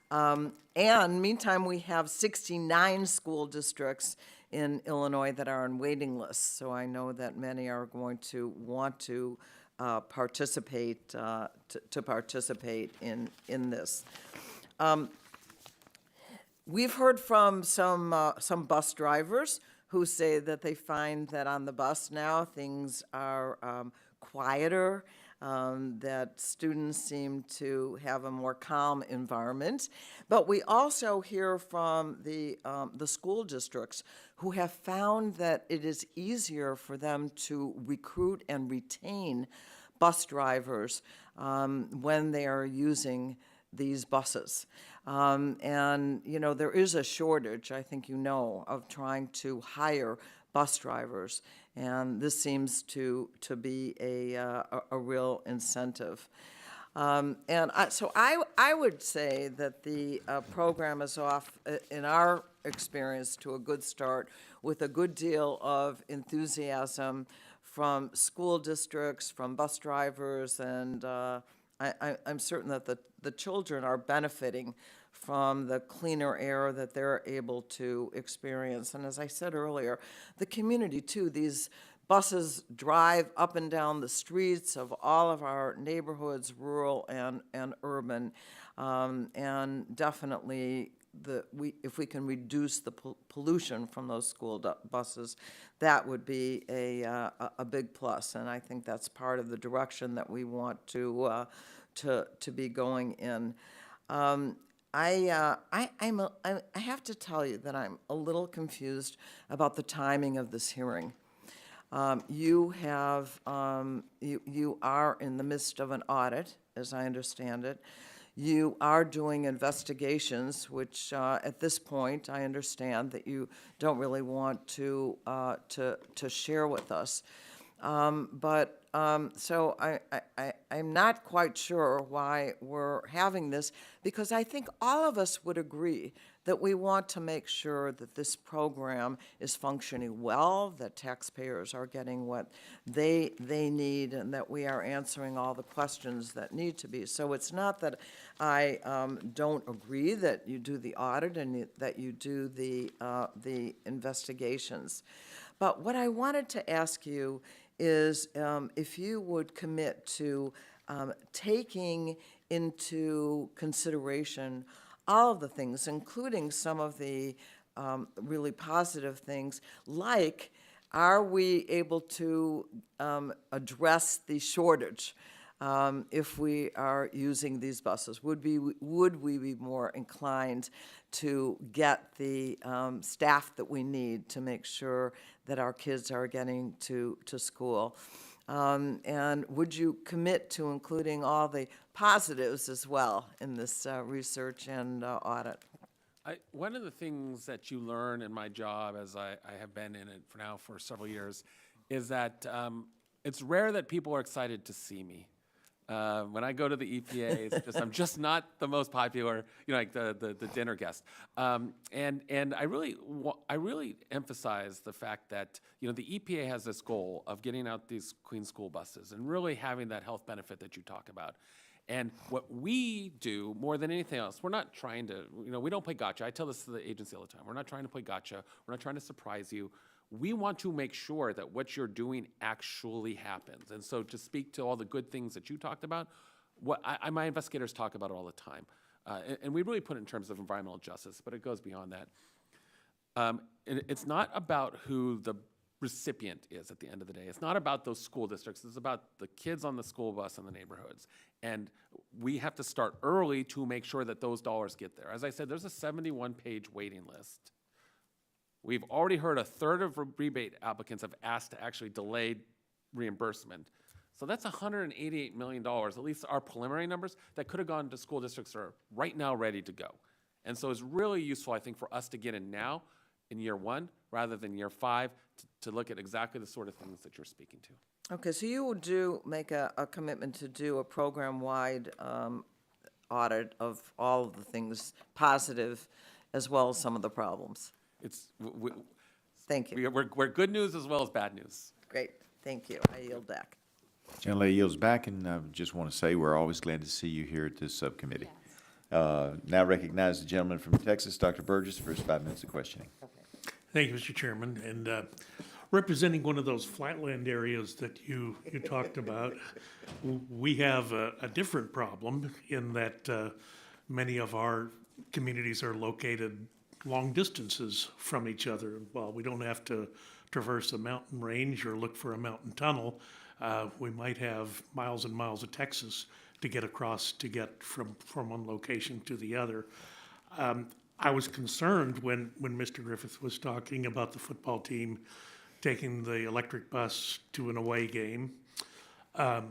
And meantime, we have 69 school districts in Illinois that are on waiting lists, so I know that many are going to want to participate in this. We've heard from some bus drivers who say that they find that on the bus now things are quieter, that students seem to have a more calm environment. But we also hear from the school districts who have found that it is easier for them to recruit and retain bus drivers when they are using these buses. And, there is a shortage, I think of trying to hire bus drivers, and this seems to be a real incentive. So I would say that the program is off, in our experience, to a good start with a good deal of enthusiasm from school districts, from bus drivers, and I'm certain that the children are benefiting from the cleaner air that they're able to experience. And as I said earlier, the community too, these buses drive up and down the streets of all of our neighborhoods, rural and urban. And definitely if we can reduce the pollution from those school buses, that would be a big plus. And I think that's part of the direction that we want to be going in. I have to tell you that I'm a little confused about the timing of this hearing. You are in the midst of an audit, as I understand it. You are doing investigations, which at this point, I understand that you don't really want to share with us. So I'm not quite sure why we're having this, because I think all of us would agree that we want to make sure that this program is functioning well, that taxpayers are getting what they need, and that we are answering all the questions that need to be. So it's not that I don't agree that you do the audit and that you do the investigations. But what I wanted to ask you is if you would commit to taking into consideration all of the things, including some of the really positive things, like, are we able to address the shortage if we are using these buses? Would we be more inclined to get the staff that we need to make sure that our kids are getting to school? And would you commit to including all the positives as well in this research and audit? One of the things that you learn in my job, as I have been in it for several years, is that it's rare that people are excited to see me. When I go to the EPA, it's just, I'm just not the most popular, like the dinner guest. And I really emphasize the fact that, the EPA has this goal of getting out these clean school buses and really having that health benefit that you talk about. And what we do more than anything else, we're not trying to, we don't play gotcha. I tell this to the agency all the time. We're not trying to play gotcha. We're not trying to surprise you. We want to make sure that what you're doing actually happens. And so to speak to all the good things that you talked about, what my investigators talk about it all the time. And we really put it in terms of environmental justice, but it goes beyond that. And it's not about who the recipient is at the end of the day. It's not about those school districts. It's about the kids on the school bus in the neighborhoods. And we have to start early to make sure that those dollars get there. As I said, there's a 71-page waiting list. We've already heard a third of rebate applicants have asked to actually delay reimbursement. So that's $188 million, at least our preliminary numbers, that could have gone to school districts that are right now ready to go. And so it's really useful, I think, for us to get in now, in year one, rather than year 5, to look at exactly the sort of things that you're speaking to. Okay, so you will make a commitment to do a program-wide audit of all of the things positive as well as some of the problems. Thank you. We're good news as well as bad news. Great, thank you. I yield back. Gentlelady yields back, and I just want to say we're always glad to see you here at this subcommittee. Now recognize the gentleman from Texas, Dr. Burgess, for his 5 minutes of questioning. Thank you, Mr. Chairman. And representing one of those flatland areas that you talked about, we have a different problem in that many of our communities are located long distances from each other. While we don't have to traverse a mountain range or look for a mountain tunnel, we might have miles and miles of Texas to get across to get from one location to the other. I was concerned when Mr. Griffith was talking about the football team taking the electric bus to an away game. A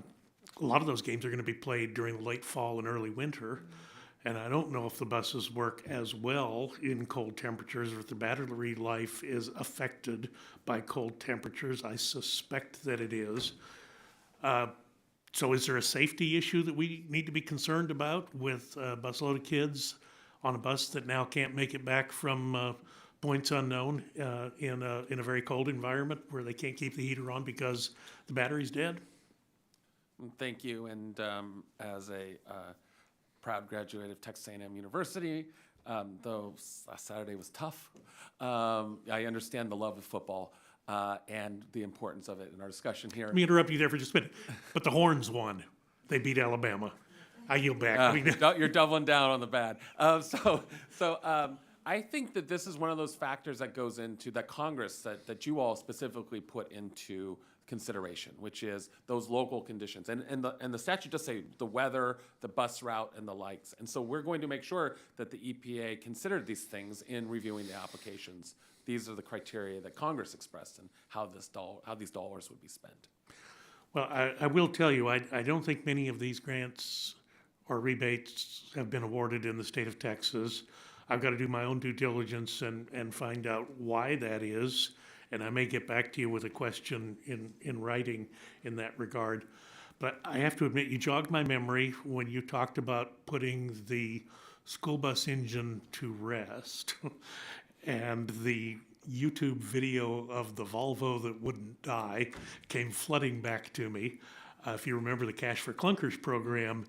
lot of those games are going to be played during the late fall and early winter. And I don't know if the buses work as well in cold temperatures or if the battery life is affected by cold temperatures. I suspect that it is. So is there a safety issue that we need to be concerned about with a busload of kids on a bus that now can't make it back from points unknown in a very cold environment where they can't keep the heater on because the battery's dead? Thank you. And as a proud graduate of Texas A&M University, though last Saturday was tough, I understand the love of football and the importance of it in our discussion here. Let me interrupt you there for just a minute. But the Horns won. They beat Alabama. I yield back. I mean, You're doubling down on the bad. I think that this is one of those factors that goes into that Congress that you all specifically put into consideration, which is those local conditions. And the statute does say the weather, the bus route, and the likes. And so we're going to make sure that the EPA considered these things in reviewing the applications. These are the criteria that Congress expressed and how these dollars would be spent. well, I will tell you, I don't think many of these grants or rebates have been awarded in the state of Texas. I've got to do my own due diligence and find out why that is. And I may get back to you with a question in writing in that regard. But I have to admit, you jogged my memory when you talked about putting the school bus engine to rest. And the YouTube video of the Volvo that wouldn't die came flooding back to me. If you remember the Cash for Clunkers program,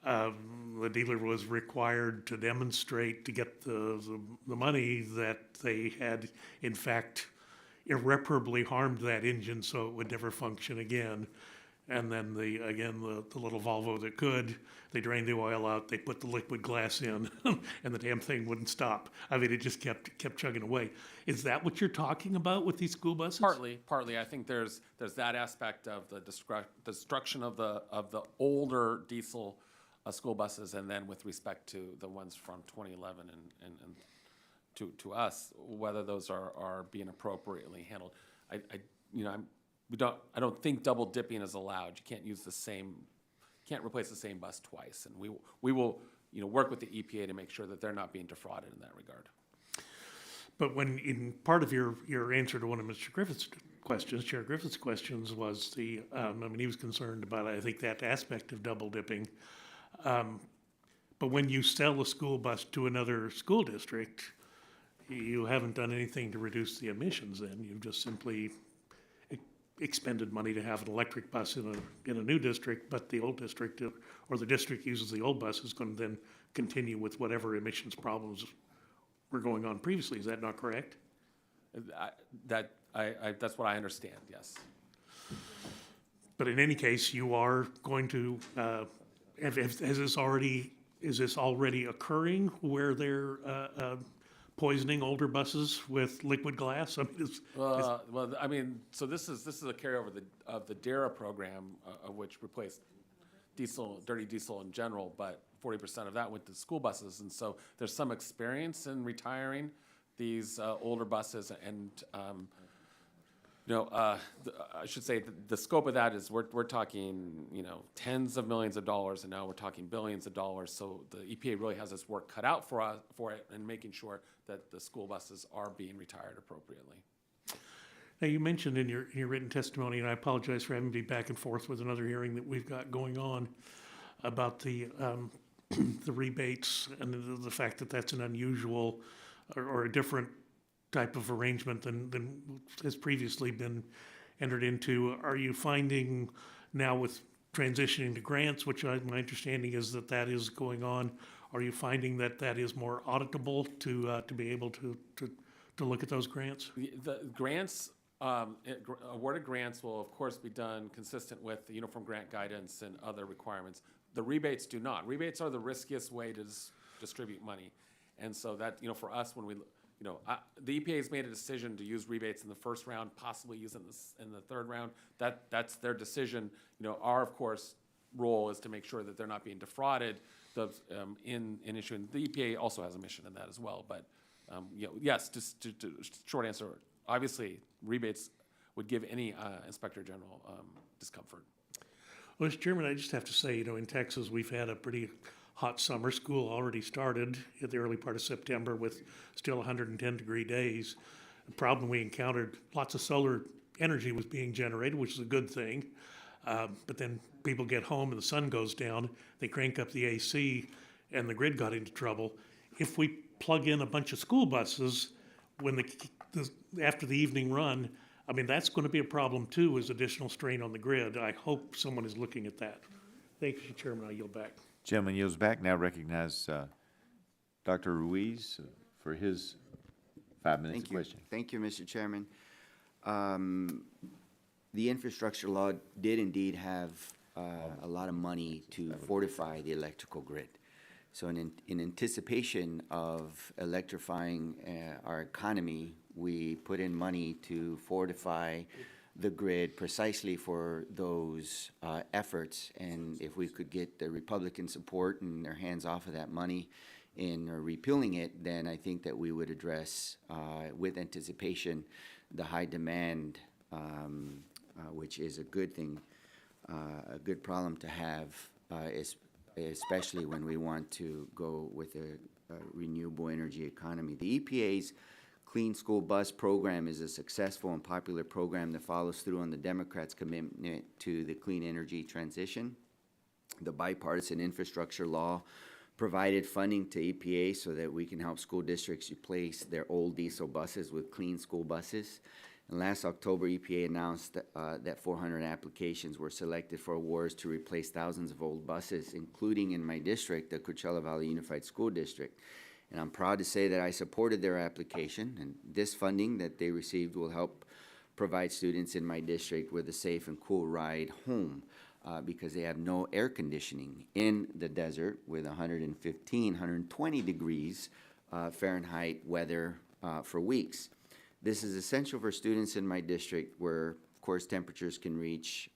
the dealer was required to demonstrate to get the money that they had, in fact, irreparably harmed that engine so it would never function again. And then the little Volvo that could, they drained the oil out, they put the liquid glass in, and the damn thing wouldn't stop. I mean, it just kept chugging away. Is that what you're talking about with these school buses? Partly. I think there's that aspect of the destruction of the older diesel school buses, and then with respect to the ones from 2011 and to us, whether those are being appropriately handled. I don't think double dipping is allowed. You can't replace the same bus twice, and we will work with the EPA to make sure that they're not being defrauded in that regard. But when in part of your answer to one of Mr. Griffith's questions, Chair Griffith's questions was he was concerned about, I think, that aspect of double dipping. But when you sell a school bus to another school district, you haven't done anything to reduce the emissions then. You've just simply expended money to have an electric bus in a new district, but the old district or the district uses the old bus is going to then continue with whatever emissions problems were going on previously. Is that not correct? That's what I understand, yes. But in any case, you are going to, is this already occurring where they're poisoning older buses with liquid glass? I mean, so this is a carryover of the DARA program, which replaced dirty diesel in general, but 40% of that went to school buses, and so there's some experience in retiring these older buses, and I should say the scope of that is we're talking tens of millions of dollars, and now we're talking billions of dollars. So the EPA really has this work cut out for it, and making sure that the school buses are being retired appropriately. Now, you mentioned in your written testimony, and I apologize for having to be back and forth with another hearing that we've got going on about the the rebates and the fact that that's an unusual or a different type of arrangement than has previously been entered into. Are you finding now with transitioning to grants, which my understanding is that is going on, are you finding that is more auditable to be able to look at those grants? The grants, awarded grants will of course be done consistent with the Uniform Grant Guidance and other requirements. The rebates do not. Rebates are the riskiest way to distribute money. And so that, for us, when we, the EPA has made a decision to use rebates in the first round, possibly use it in the third round. That's their decision. Our, of course, role is to make sure that they're not being defrauded in issuing. The EPA also has a mission in that as well. But, yes, just to short answer, obviously, rebates would give any Inspector General discomfort. Well, Mr. Chairman, I just have to say, in Texas, we've had a pretty hot summer. School already started at the early part of September with still 110-degree days. The problem we encountered, lots of solar energy was being generated, which is a good thing. But then people get home and the sun goes down, they crank up the AC, and the grid got into trouble. If we plug in a bunch of school buses when after the evening run, I mean, that's going to be a problem too, is additional strain on the grid. I hope someone is looking at that. Thank you, Mr. Chairman. I yield back. Gentleman yields back. Now recognize Dr. Ruiz for his 5 minutes of Thank you. question. Thank you, Mr. Chairman. The infrastructure law did indeed have a lot of money to fortify the electrical grid. So in anticipation of electrifying our economy, we put in money to fortify the grid precisely for those efforts. And if we could get the Republican support and their hands off of that money in repealing it, then I think that we would address with anticipation the high demand, which is a good thing, a good problem to have, especially when we want to go with a renewable energy economy. The EPA's Clean School Bus Program is a successful and popular program that follows through on the Democrats' commitment to the clean energy transition. The bipartisan infrastructure law provided funding to EPA so that we can help school districts replace their old diesel buses with clean school buses. And last October, EPA announced that 400 applications were selected for awards to replace thousands of old buses, including in my district, the Coachella Valley Unified School District. And I'm proud to say that I supported their application, and this funding that they received will help provide students in my district with a safe and cool ride home because they have no air conditioning in the desert with 115, 120 degrees Fahrenheit weather for weeks. This is essential for students in my district where, of course, temperatures can reach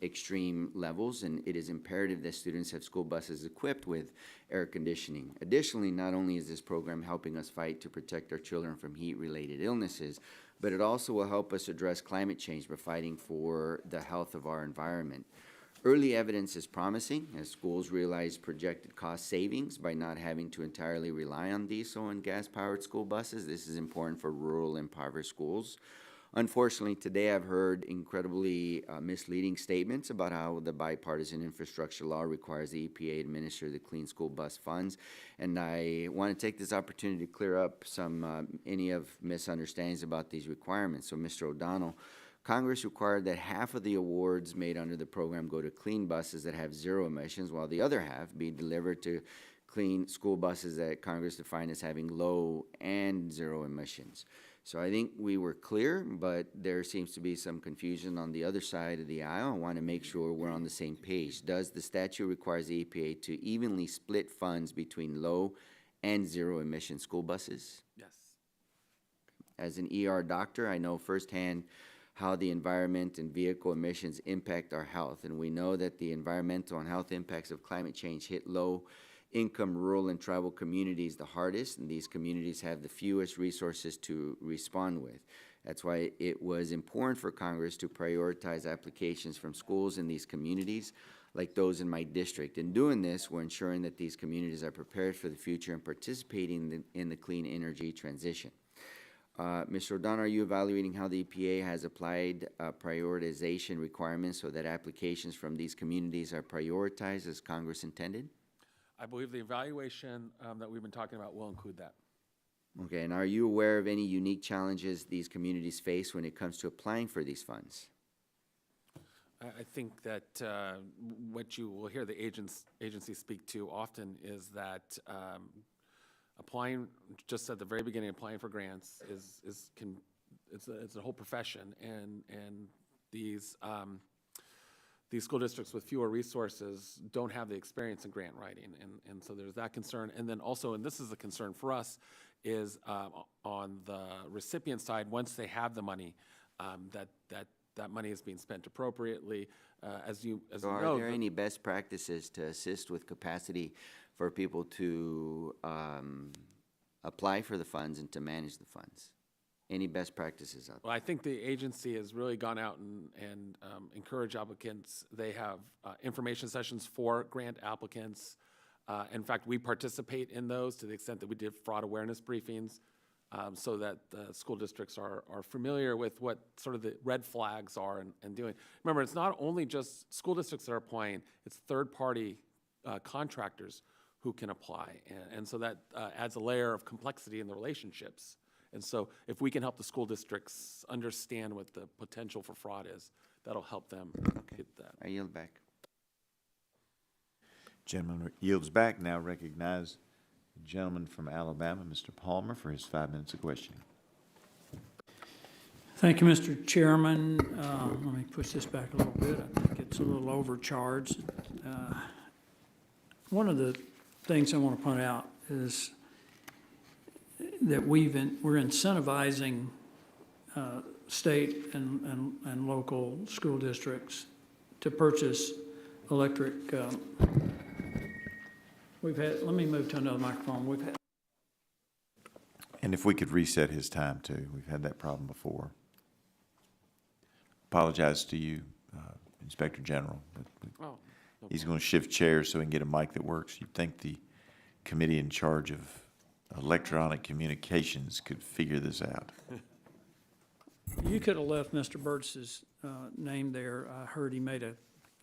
extreme levels, and it is imperative that students have school buses equipped with air conditioning. Additionally, not only is this program helping us fight to protect our children from heat-related illnesses, but it also will help us address climate change by fighting for the health of our environment. Early evidence is promising as schools realize projected cost savings by not having to entirely rely on diesel and gas-powered school buses. This is important for rural and impoverished schools. Unfortunately, today I've heard incredibly misleading statements about how the bipartisan infrastructure law requires the EPA to administer the clean school bus funds. And I want to take this opportunity to clear up any of misunderstandings about these requirements. So, Mr. O'Donnell, Congress required that half of the awards made under the program go to clean buses that have zero emissions, while the other half be delivered to clean school buses that Congress defined as having low and zero emissions. So I think we were clear, but there seems to be some confusion on the other side of the aisle. I want to make sure we're on the same page. Does the statute require the EPA to evenly split funds between low and zero emission school buses? Yes. As an ER doctor, I know firsthand how the environment and vehicle emissions impact our health. And we know that the environmental and health impacts of climate change hit low-income rural and tribal communities the hardest, and these communities have the fewest resources to respond with. That's why it was important for Congress to prioritize applications from schools in these communities, like those in my district. In doing this, we're ensuring that these communities are prepared for the future and participating in the clean energy transition. Mr. O'Donnell, are you evaluating how the EPA has applied prioritization requirements so that applications from these communities are prioritized as Congress intended? I believe the evaluation that we've been talking about will include that. Okay, and are you aware of any unique challenges these communities face when it comes to applying for these funds? I think that what you will hear the agency speak to often is that applying, just at the very beginning, applying for grants it's a whole profession, and these school districts with fewer resources don't have the experience in grant writing, and so there's that concern. And then also, and this is a concern for us, is on the recipient side, once they have the money, that money is being spent appropriately. As you So know, are there any best practices to assist with capacity for people to apply for the funds and to manage the funds? Any best practices out there? Well, I think the agency has really gone out and encouraged applicants. They have information sessions for grant applicants. In fact, we participate in those to the extent that we did fraud awareness briefings so that the school districts are familiar with what sort of the red flags are and doing. Remember, it's not only just school districts that are applying, it's third-party contractors who can apply. And so that adds a layer of complexity in the relationships And so if we can help the school districts understand what the potential for fraud is, that'll help them get that. I yield back. Gentleman yields back. Now recognize the gentleman from Alabama, Mr. Palmer, for his 5 minutes of questioning. Thank you, Mr. Chairman. Let me push this back a little bit. I think it's a little overcharged. One of the things I want to point out is that we're incentivizing state and local school districts to purchase electric. Let me move to another microphone. And if we could reset his time too, we've had that problem before. Apologize to you, Inspector General, but Oh, he's going to shift chairs so he can get a mic that works. You'd think the committee in charge of electronic communications could figure this out. You could have left Mr. Burt's name there. I heard he made a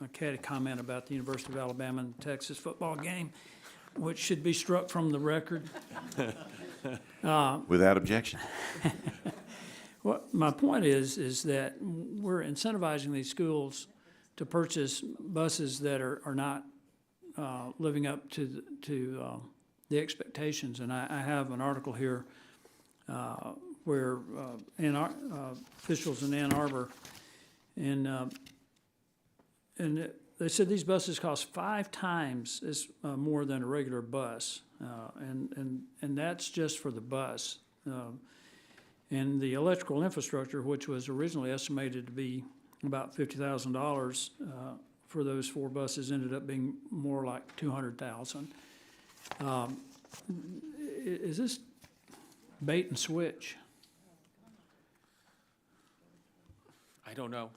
catty comment about the University of Alabama and Texas football game, which should be struck from the record. Without objection. Well, my point is that we're incentivizing these schools to purchase buses that are not living up to the expectations. And I have an article here where officials in Ann Arbor, and they said these buses cost 5 times as more than a regular bus, and that's just for the bus. And the electrical infrastructure, which was originally estimated to be about $50,000 for those 4 buses, ended up being more like $200,000. Is this bait and switch? I don't know.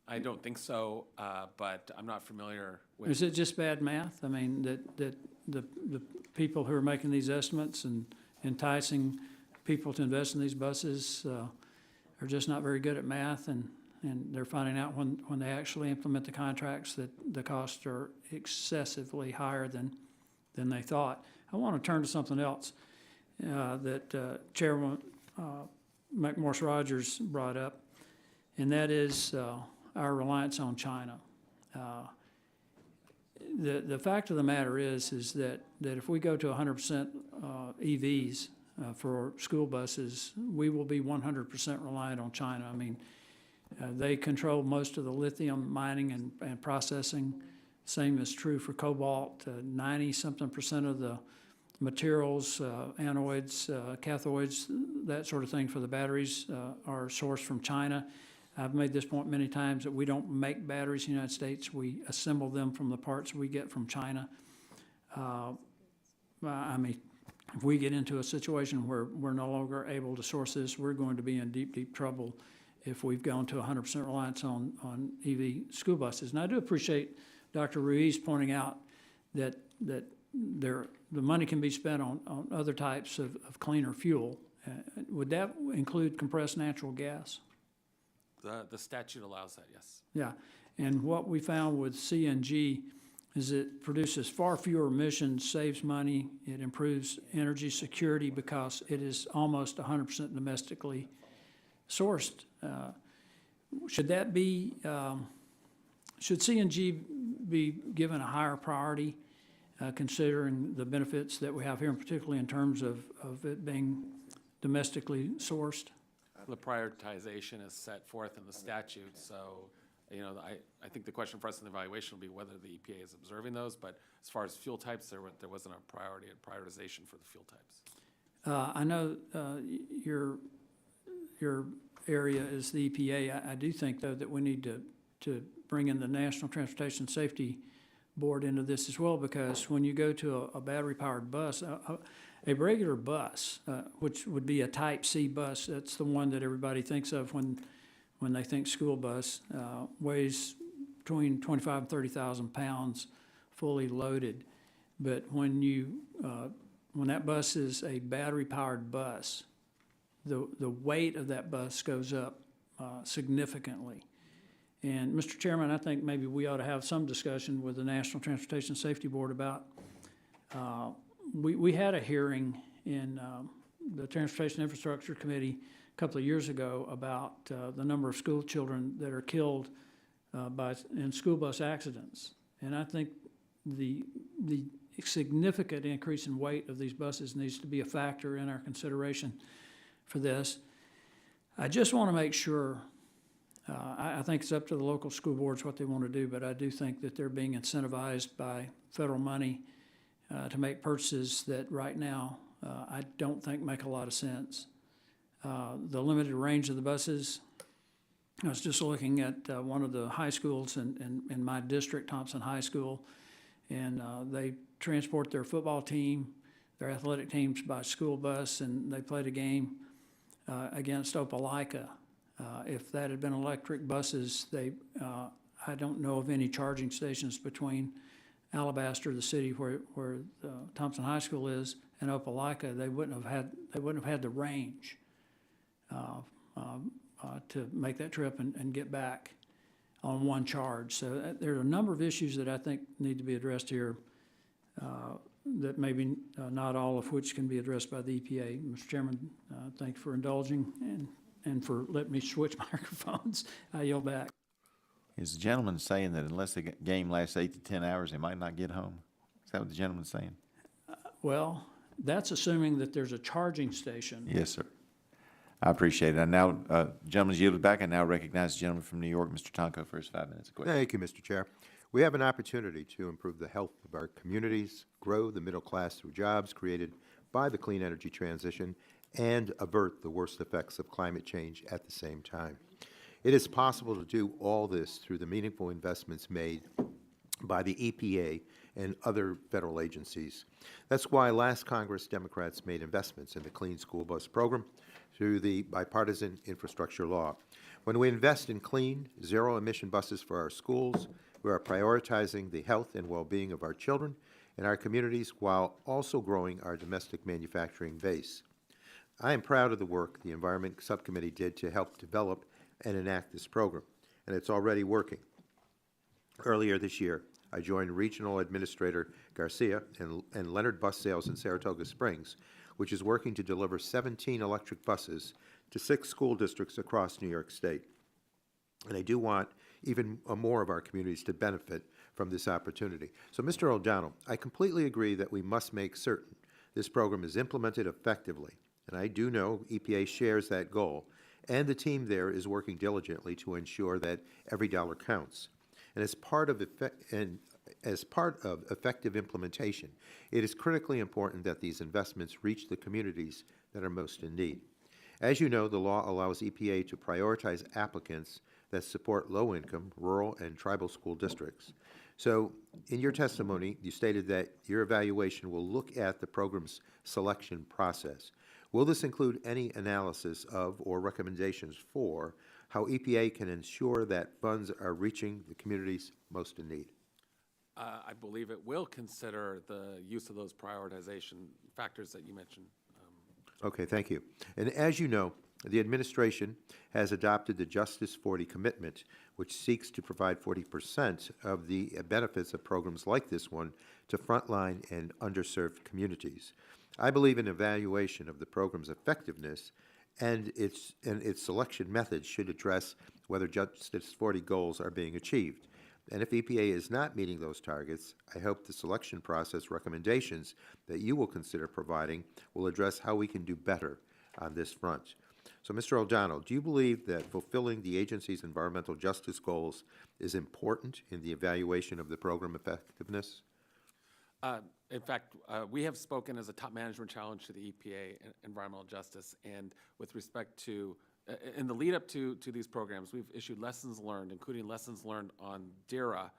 I don't think so, but I'm not familiar with. Is it just bad math? I mean, that the people who are making these estimates and enticing people to invest in these buses are just not very good at math, and they're finding out when they actually implement the contracts that the costs are excessively higher than they thought. I want to turn to something else that Chairman McMorris Rogers brought up, and that is our reliance on China. The fact of the matter is that if we go to 100% EVs for school buses, we will be 100% reliant on China. I mean, they control most of the lithium mining and processing. Same is true for cobalt. 90-something% of the materials, anodes, cathodes, that sort of thing for the batteries are sourced from China. I've made this point many times that we don't make batteries in the United States. We assemble them from the parts we get from China. I mean, if we get into a situation where we're no longer able to source this, we're going to be in deep, deep trouble if we've gone to 100% reliance on EV school buses. And I do appreciate Dr. Ruiz pointing out that the money can be spent on other types of cleaner fuel. Would that include compressed natural gas? The statute allows that, yes. Yeah, and what we found with CNG is it produces far fewer emissions, saves money, it improves energy security because it is almost 100% domestically sourced. Should that be, should CNG be given a higher priority considering the benefits that we have here, and particularly in terms of it being domestically sourced? The prioritization is set forth in the statute, so, you know, I think the question for us in the evaluation will be whether the EPA is observing those, but as far as fuel types, there wasn't a prioritization for the fuel types. I know your area is the EPA. I do think, though, that we need to bring in the National Transportation Safety Board into this as well, because when you go to a battery-powered bus, a regular bus, which would be a Type C bus, that's the one that everybody thinks of when they think school bus, weighs between 25 and 30,000 pounds, fully loaded. But when that bus is a battery-powered bus, the weight of that bus goes up significantly. And Mr. Chairman, I think maybe we ought to have some discussion with the National Transportation Safety Board about, we had a hearing in the Transportation Infrastructure Committee a couple of years ago about the number of school children that are killed in school bus accidents. And I think the significant increase in weight of these buses needs to be a factor in our consideration for this. I just want to make sure, I think it's up to the local school boards what they want to do, but I do think that they're being incentivized by federal money to make purchases that right now I don't think make a lot of sense. The limited range of the buses, I was just looking at one of the high schools in my district, Thompson High School, and they transport their football team, their athletic teams by school bus, and they played a game against Opelika. If that had been electric buses, I don't know of any charging stations between Alabaster, the city where Thompson High School is, and Opelika. They wouldn't have had the range to make that trip and get back on one charge. So there are a number of issues that I think need to be addressed here, that maybe not all of which can be addressed by the EPA. Mr. Chairman, thanks for indulging and for letting me switch microphones. I yield back. Is the gentleman saying that unless the game lasts 8 to 10 hours, they might not get home? Is that what the gentleman's saying? Well, that's assuming that there's a charging station. Yes, sir. I appreciate it. I now, gentleman's yielded back. I now recognize the gentleman from New York, Mr. Tonko, for his 5 minutes of question. Thank you, Mr. Chair. We have an opportunity to improve the health of our communities, grow the middle class through jobs created by the clean energy transition, and avert the worst effects of climate change at the same time. It is possible to do all this through the meaningful investments made by the EPA and other federal agencies. That's why last Congress, Democrats made investments in the Clean School Bus Program through the bipartisan infrastructure law. When we invest in clean, zero-emission buses for our schools, we are prioritizing the health and well-being of our children and our communities while also growing our domestic manufacturing base. I am proud of the work the Environment Subcommittee did to help develop and enact this program, and it's already working. Earlier this year, I joined Regional Administrator Garcia and Leonard Bus Sales in Saratoga Springs, which is working to deliver 17 electric buses to 6 school districts across New York State. And I do want even more of our communities to benefit from this opportunity. So, Mr. O'Donnell, I completely agree that we must make certain this program is implemented effectively, and I do know EPA shares that goal, and the team there is working diligently to ensure that every dollar counts. And as part of effective implementation, it is critically important that these investments reach the communities that are most in need. As you know, the law allows EPA to prioritize applicants that support low-income, rural, and tribal school districts. So, in your testimony, you stated that your evaluation will look at the program's selection process. Will this include any analysis of or recommendations for how EPA can ensure that funds are reaching the communities most in need? I believe it will consider the use of those prioritization factors that you mentioned. Okay, thank you. And as you know, the administration has adopted the Justice 40 commitment, which seeks to provide 40% of the benefits of programs like this one to frontline and underserved communities. I believe an evaluation of the program's effectiveness and its selection methods should address whether Justice 40 goals are being achieved. And if EPA is not meeting those targets, I hope the selection process recommendations that you will consider providing will address how we can do better on this front. So, Mr. O'Donnell, do you believe that fulfilling the agency's environmental justice goals is important in the evaluation of the program effectiveness? In fact, we have spoken as a top management challenge to the EPA environmental justice, and with respect to, in the lead up to these programs, we've issued lessons learned, including lessons learned on DERA,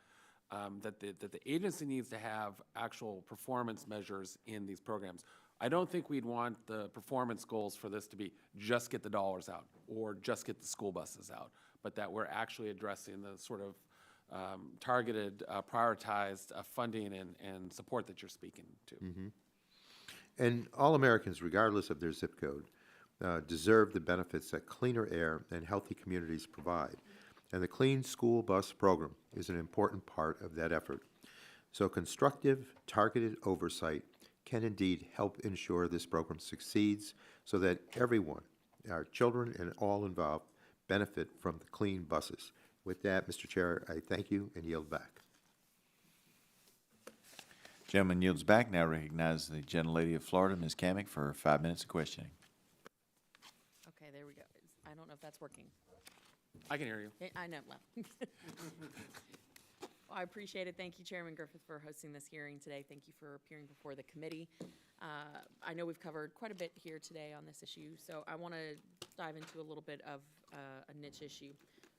that the agency needs to have actual performance measures in these programs. I don't think we'd want the performance goals for this to be just get the dollars out or just get the school buses out, but that we're actually addressing the sort of targeted, prioritized funding and support that you're speaking to. Mm-hmm. And all Americans, regardless of their zip code, deserve the benefits that cleaner air and healthy communities provide. And the Clean School Bus Program is an important part of that effort. So constructive, targeted oversight can indeed help ensure this program succeeds so that everyone, our children and all involved, benefit from the clean buses. With that, Mr. Chair, I thank you and yield back. Gentleman yields back. Now recognize the gentlelady of Florida, Ms. Kamick, for 5 minutes of questioning. Okay, there we go. I don't know if that's working. I can hear you. I know, well. Well, I appreciate it. Thank you, Chairman Griffith, for hosting this hearing today. Thank you for appearing before the committee. I know we've covered quite a bit here today on this issue, so I want to dive into a little bit of a niche issue.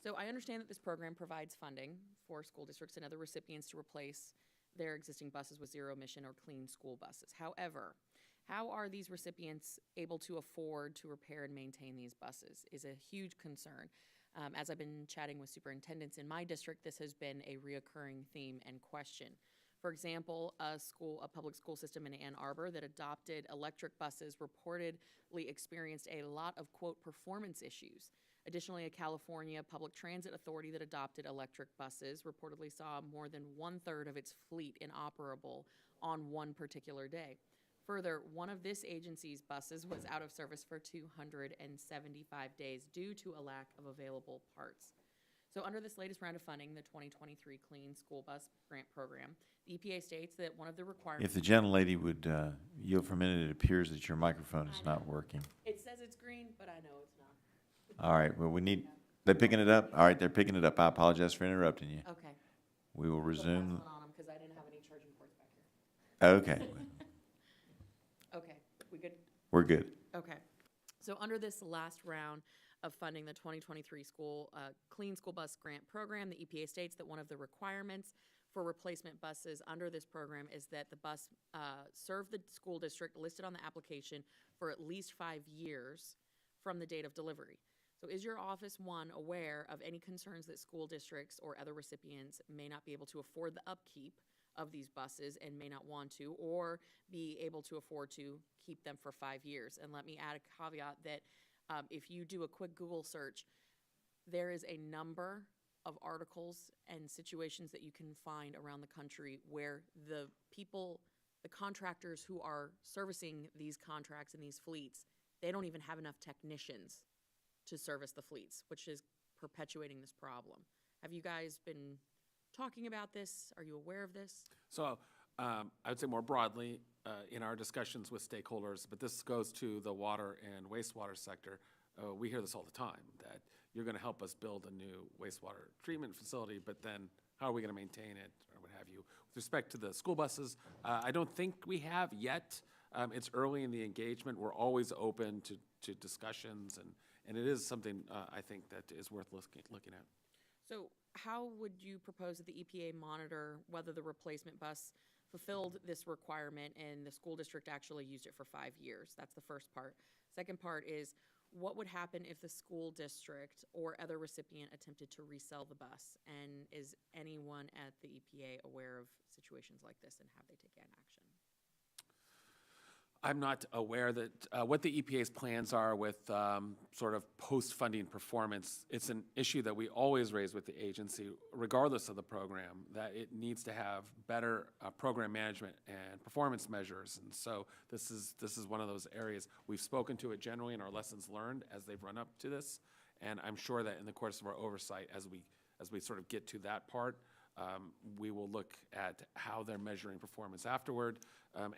So I understand that this program provides funding for school districts and other recipients to replace their existing buses with zero-emission or clean school buses. However, how are these recipients able to afford to repair and maintain these buses is a huge concern. As I've been chatting with superintendents in my district, this has been a reoccurring theme and question. For example, a public school system in Ann Arbor that adopted electric buses reportedly experienced a lot of, quote, performance issues. Additionally, a California public transit authority that adopted electric buses reportedly saw more than 1/3 of its fleet inoperable on one particular day. Further, one of this agency's buses was out of service for 275 days due to a lack of available parts. So under this latest round of funding, the 2023 Clean School Bus Grant Program, the EPA states that one of the requirements... If the gentlelady would yield for a minute, it appears that your microphone is not working. It says it's green, but I know it's not. All right, well, we need, they're picking it up? All right, they're picking it up. I apologize for interrupting you. Okay. We will resume. On them because I didn't have any charging ports back here. Okay, Okay, we good? we're good. Okay. So under this last round of funding, the 2023 Clean School Bus Grant Program, the EPA states that one of the requirements for replacement buses under this program is that the bus serve the school district listed on the application for at least 5 years from the date of delivery. So is your office, one, aware of any concerns that school districts or other recipients may not be able to afford the upkeep of these buses and may not want to, or be able to afford to keep them for 5 years? And let me add a caveat that if you do a quick Google search, there is a number of articles and situations that you can find around the country where the people, the contractors who are servicing these contracts and these fleets, they don't even have enough technicians to service the fleets, which is perpetuating this problem. Have you guys been talking about this? Are you aware of this? So I would say more broadly, in our discussions with stakeholders, but this goes to the water and wastewater sector, we hear this all the time, that you're going to help us build a new wastewater treatment facility, but then how are we going to maintain it, or what have you? With respect to the school buses, I don't think we have yet. It's early in the engagement. We're always open to discussions, and it is something I think that is worth looking at. So how would you propose that the EPA monitor whether the replacement bus fulfilled this requirement and the school district actually used it for 5 years? That's the first part. Second part is, what would happen if the school district or other recipient attempted to resell the bus? And is anyone at the EPA aware of situations like this, and have they taken action? I'm not aware that what the EPA's plans are with sort of post-funding performance. It's an issue that we always raise with the agency, regardless of the program, that it needs to have better program management and performance measures. And so this is one of those areas. We've spoken to it generally in our lessons learned as they've run up to this, and I'm sure that in the course of our oversight, as we sort of get to that part, we will look at how they're measuring performance afterward.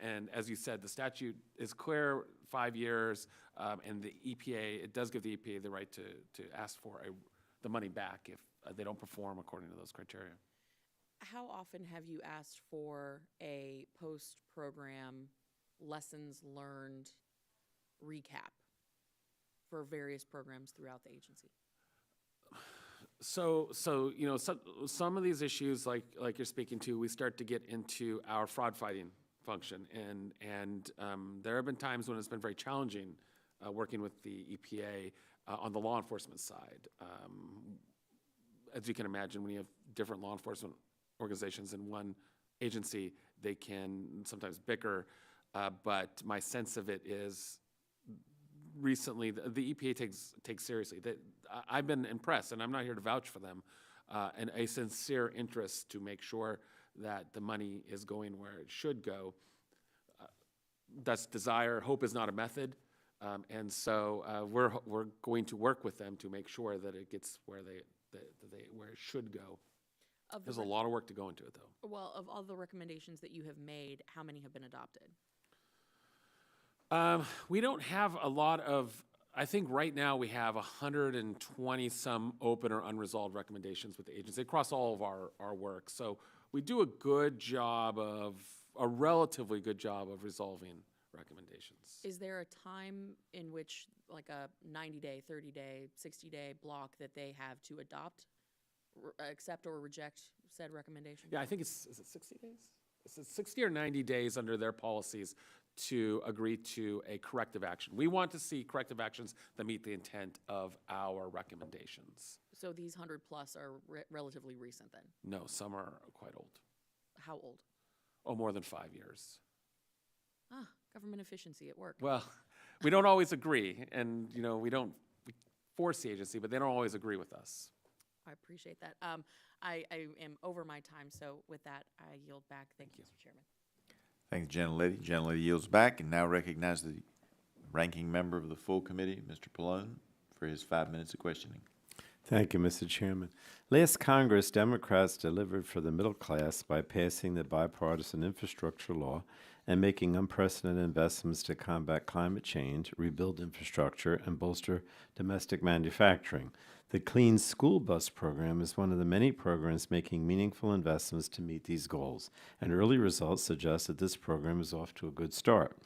And as you said, the statute is clear, 5 years, and the EPA, it does give the EPA the right to ask for the money back if they don't perform according to those criteria. How often have you asked for a post-program lessons learned recap for various programs throughout the agency? So you know, some of these issues, like you're speaking to, we start to get into our fraud fighting function, and there have been times when it's been very challenging working with the EPA on the law enforcement side. As you can imagine, when you have different law enforcement organizations in one agency, they can sometimes bicker, but my sense of it is recently the EPA takes seriously. I've been impressed, and I'm not here to vouch for them, and a sincere interest to make sure that the money is going where it should go. that's desire. Hope is not a method. And so we're going to work with them to make sure that it gets where where it should go. There's a lot of work to go into it, though. Well, of all the recommendations that you have made, how many have been adopted? We don't have a lot of, I think right now we have 120 some open or unresolved recommendations with the agency across all of our work. So we do a relatively good job of resolving recommendations. Is there a time in which, like a 90-day, 30-day, 60-day block that they have to adopt, accept or reject said recommendation? Yeah, I think is it 60 days? Is it 60 or 90 days under their policies to agree to a corrective action? We want to see corrective actions that meet the intent of our recommendations. So these 100+ are relatively recent then? No, some are quite old. How old? Oh, more than 5 years. Ah, government efficiency at work. Well, we don't always agree, and we force the agency, but they don't always agree with us. I appreciate that. I am over my time, so with that, I yield back. Thank you, Mr. Chairman. Thank the gentlelady. Gentlelady yields back and now recognize the ranking member of the full committee, Mr. Pallone, for his 5 minutes of questioning. Thank you, Mr. Chairman. Last Congress, Democrats delivered for the middle class by passing the bipartisan infrastructure law and making unprecedented investments to combat climate change, rebuild infrastructure, and bolster domestic manufacturing. The Clean School Bus Program is one of the many programs making meaningful investments to meet these goals, and early results suggest that this program is off to a good start.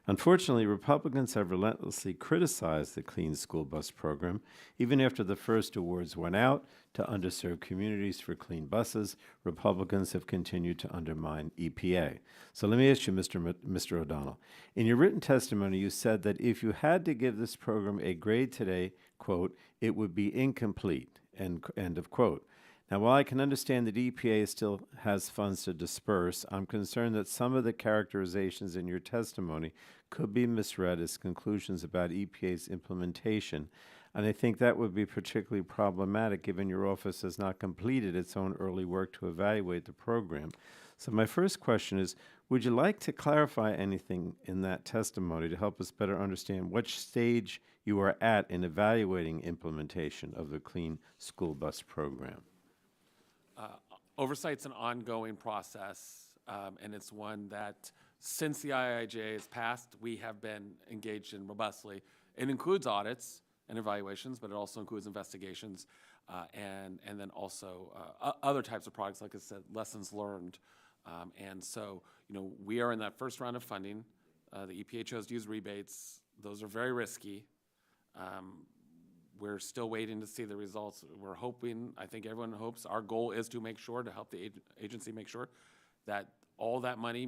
Unfortunately, Republicans have relentlessly criticized the Clean School Bus Program. Even after the first awards went out to underserved communities for clean buses, Republicans have continued to undermine EPA. So let me ask you, Mr. O'Donnell, in your written testimony, you said that if you had to give this program a grade today, quote, it would be incomplete, end of quote. Now, while I can understand that EPA still has funds to disperse, I'm concerned that some of the characterizations in your testimony could be misread as conclusions about EPA's implementation, and I think that would be particularly problematic given your office has not completed its own early work to evaluate the program. So my first question is, would you like to clarify anything in that testimony to help us better understand which stage you are at in evaluating implementation of the Clean School Bus Program? Oversight's an ongoing process, and it's one that since the IIJA has passed, we have been engaged in robustly. It includes audits and evaluations, but it also includes investigations and then also other types of products, like I said, lessons learned. And so, we are in that first round of funding. The EPA chose to use rebates. Those are very risky. We're still waiting to see the results. We're hoping, I think everyone hopes, our goal is to make sure, to help the agency make sure that all that money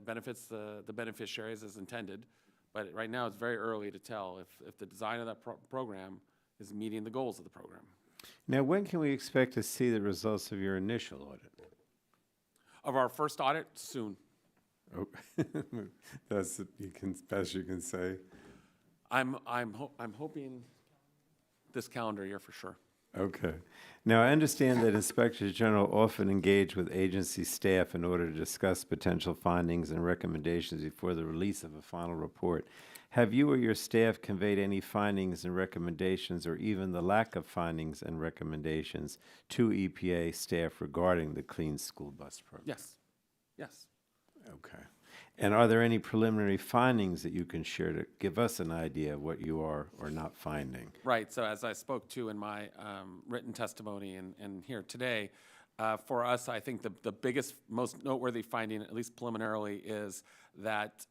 benefits the beneficiaries as intended. But right now, it's very early to tell if the design of that program is meeting the goals of the program. Now, when can we expect to see the results of your initial audit? Of our first audit, soon. Oh, that's the best you can say. I'm hoping this calendar year for sure. Okay. Now, I understand that inspectors general often engage with agency staff in order to discuss potential findings and recommendations before the release of a final report. Have you or your staff conveyed any findings and recommendations, or even the lack of findings and recommendations, to EPA staff regarding the Clean School Bus Program? Yes. Yes. Okay. And are there any preliminary findings that you can share to give us an idea of what you are or not finding? Right. So as I spoke to in my written testimony and here today, for us, I think the biggest, most noteworthy finding, at least preliminarily, is that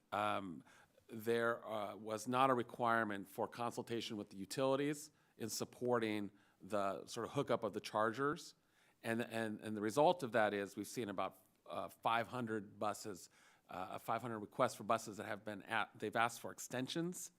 there was not a requirement for consultation with the utilities in supporting the sort of hookup of the chargers. And the result of that is we've seen about 500 buses, 500 requests for buses that they've asked for extensions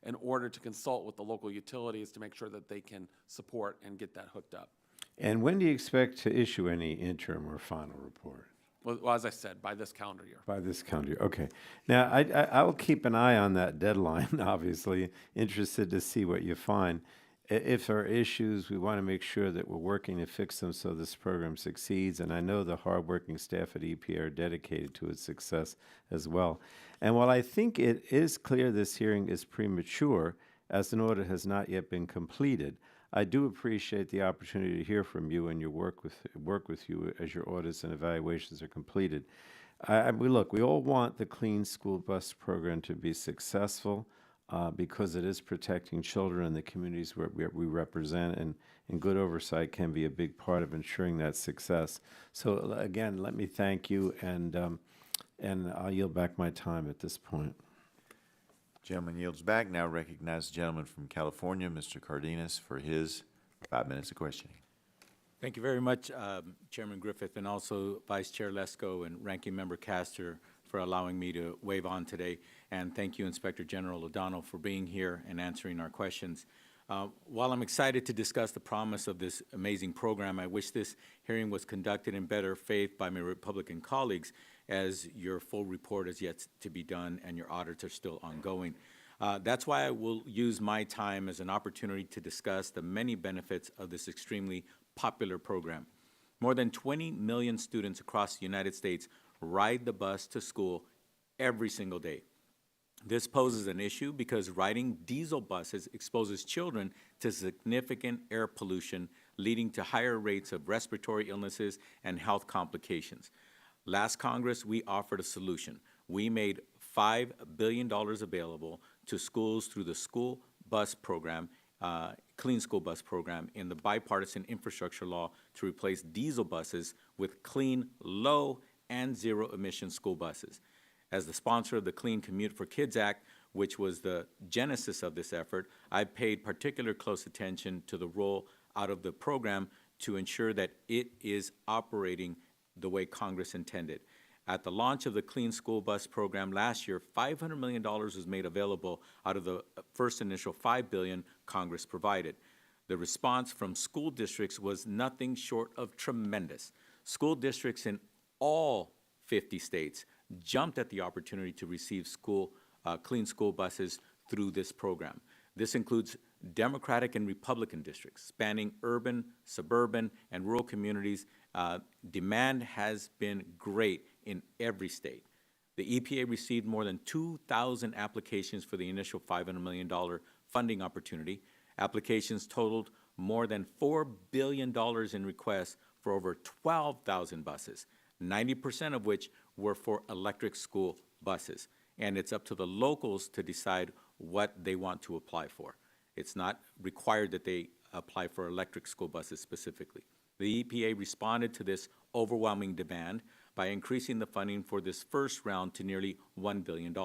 in order to consult with the local utilities to make sure that they can support and get that hooked up. And when do you expect to issue any interim or final report? Well, as I said, by this calendar year. By this calendar year, okay. Now, I will keep an eye on that deadline, obviously, interested to see what you find. if there are issues, we want to make sure that we're working to fix them so this program succeeds. And I know the hardworking staff at EPA are dedicated to its success as well. And while I think it is clear this hearing is premature, as an audit has not yet been completed, I do appreciate the opportunity to hear from you and your work with you as your audits and evaluations are completed. We all want the Clean School Bus Program to be successful because it is protecting children in the communities where we represent, and good oversight can be a big part of ensuring that success. So again, let me thank you, and I'll yield back my time at this point. Gentleman yields back. Now recognize the gentleman from California, Mr. Cardenas, for his 5 minutes of questioning. Thank you very much, Chairman Griffith, and also Vice Chair Lesko and Ranking Member Castor for allowing me to wave on today. And thank you, Inspector General O'Donnell, for being here and answering our questions. While I'm excited to discuss the promise of this amazing program, I wish this hearing was conducted in better faith by my Republican colleagues, as your full report is yet to be done and your audits are still ongoing. That's why I will use my time as an opportunity to discuss the many benefits of this extremely popular program. More than 20 million students across the United States ride the bus to school every single day. This poses an issue because riding diesel buses exposes children to significant air pollution, leading to higher rates of respiratory illnesses and health complications. Last Congress, we offered a solution. We made $5 billion available to schools through the school bus program, Clean School Bus Program, in the bipartisan infrastructure law to replace diesel buses with clean, low, and zero-emission school buses. As the sponsor of the Clean Commute for Kids Act, which was the genesis of this effort, I paid particular close attention to the roll out of the program to ensure that it is operating the way Congress intended. At the launch of the Clean School Bus Program last year, $500 million was made available out of the first initial $5 billion Congress provided. The response from school districts was nothing short of tremendous. School districts in all 50 states jumped at the opportunity to receive clean school buses through this program. This includes Democratic and Republican districts spanning urban, suburban, and rural communities. Demand has been great in every state. The EPA received more than 2,000 applications for the initial $500 million funding opportunity. Applications totaled more than $4 billion in requests for over 12,000 buses, 90% of which were for electric school buses. And it's up to the locals to decide what they want to apply for. It's not required that they apply for electric school buses specifically. The EPA responded to this overwhelming demand by increasing the funding for this first round to nearly $1 billion.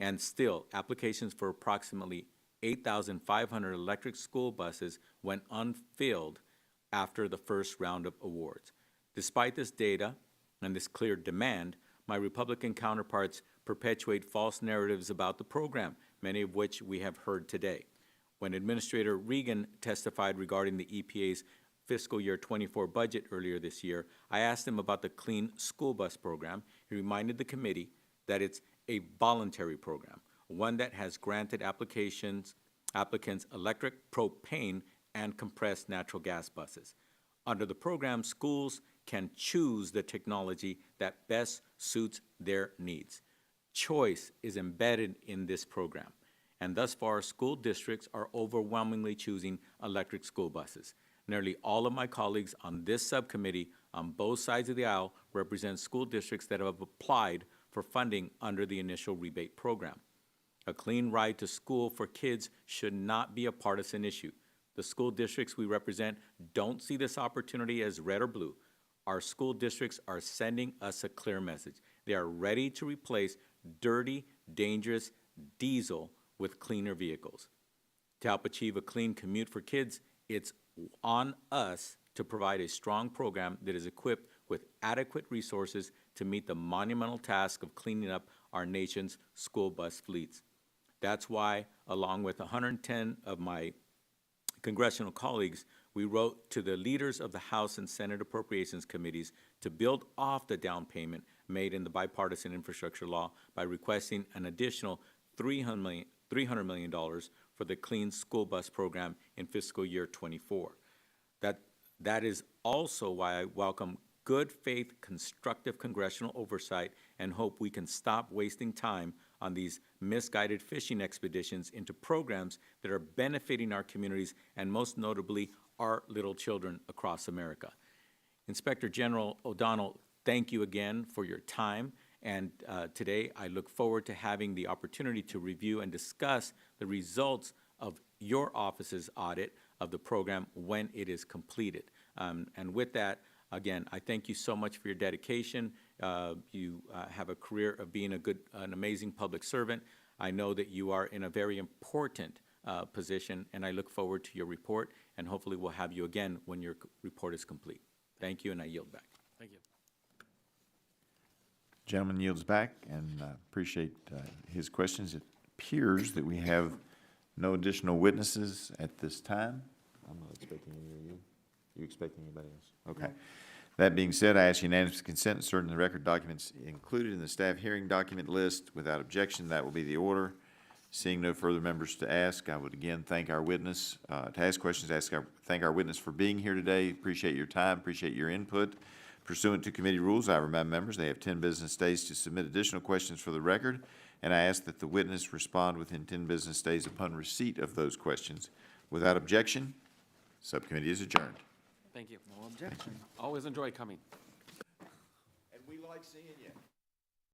And still, applications for approximately 8,500 electric school buses went unfilled after the first round of awards. Despite this data and this clear demand, my Republican counterparts perpetuate false narratives about the program, many of which we have heard today. When Administrator Regan testified regarding the EPA's fiscal year 24 budget earlier this year, I asked him about the Clean School Bus Program. He reminded the committee that it's a voluntary program, one that has granted applicants electric, propane, and compressed natural gas buses. Under the program, schools can choose the technology that best suits their needs. Choice is embedded in this program, and thus far, school districts are overwhelmingly choosing electric school buses. Nearly all of my colleagues on this subcommittee on both sides of the aisle represent school districts that have applied for funding under the initial rebate program. A clean ride to school for kids should not be a partisan issue. The school districts we represent don't see this opportunity as red or blue. Our school districts are sending us a clear message. They are ready to replace dirty, dangerous diesel with cleaner vehicles. To help achieve a clean commute for kids, it's on us to provide a strong program that is equipped with adequate resources to meet the monumental task of cleaning up our nation's school bus fleets. That's why, along with 110 of my congressional colleagues, we wrote to the leaders of the House and Senate Appropriations Committees to build off the down payment made in the bipartisan infrastructure law by requesting an additional $300 million for the Clean School Bus Program in fiscal year '24. That is also why I welcome good faith, constructive congressional oversight and hope we can stop wasting time on these misguided fishing expeditions into programs that are benefiting our communities and most notably our little children across America. Inspector General O'Donnell, thank you again for your time. And today I look forward to having the opportunity to review and discuss the results of your office's audit of the program when it is completed. And with that, again, I thank you so much for your dedication. You have a career of being an amazing public servant. I know that you are in a very important position, and I look forward to your report, and hopefully we'll have you again when your report is complete. Thank you, and I yield back. Thank you. Gentleman yields back, and appreciate his questions. It appears that we have no additional witnesses at this time. I'm not expecting any of you. You expecting anybody else? Okay. That being said, I ask unanimous consent and certain the record documents included in the staff hearing document list. Without objection, that will be the order. Seeing no further members to ask, I would again thank our witness, to ask questions, thank our witness for being here today. Appreciate your time, appreciate your input. Pursuant to committee rules, I remind members they have 10 business days to submit additional questions for the record, and I ask that the witness respond within 10 business days upon receipt of those questions. Without objection, subcommittee is adjourned. Thank you. No objection. Always enjoy coming. And we like seeing you.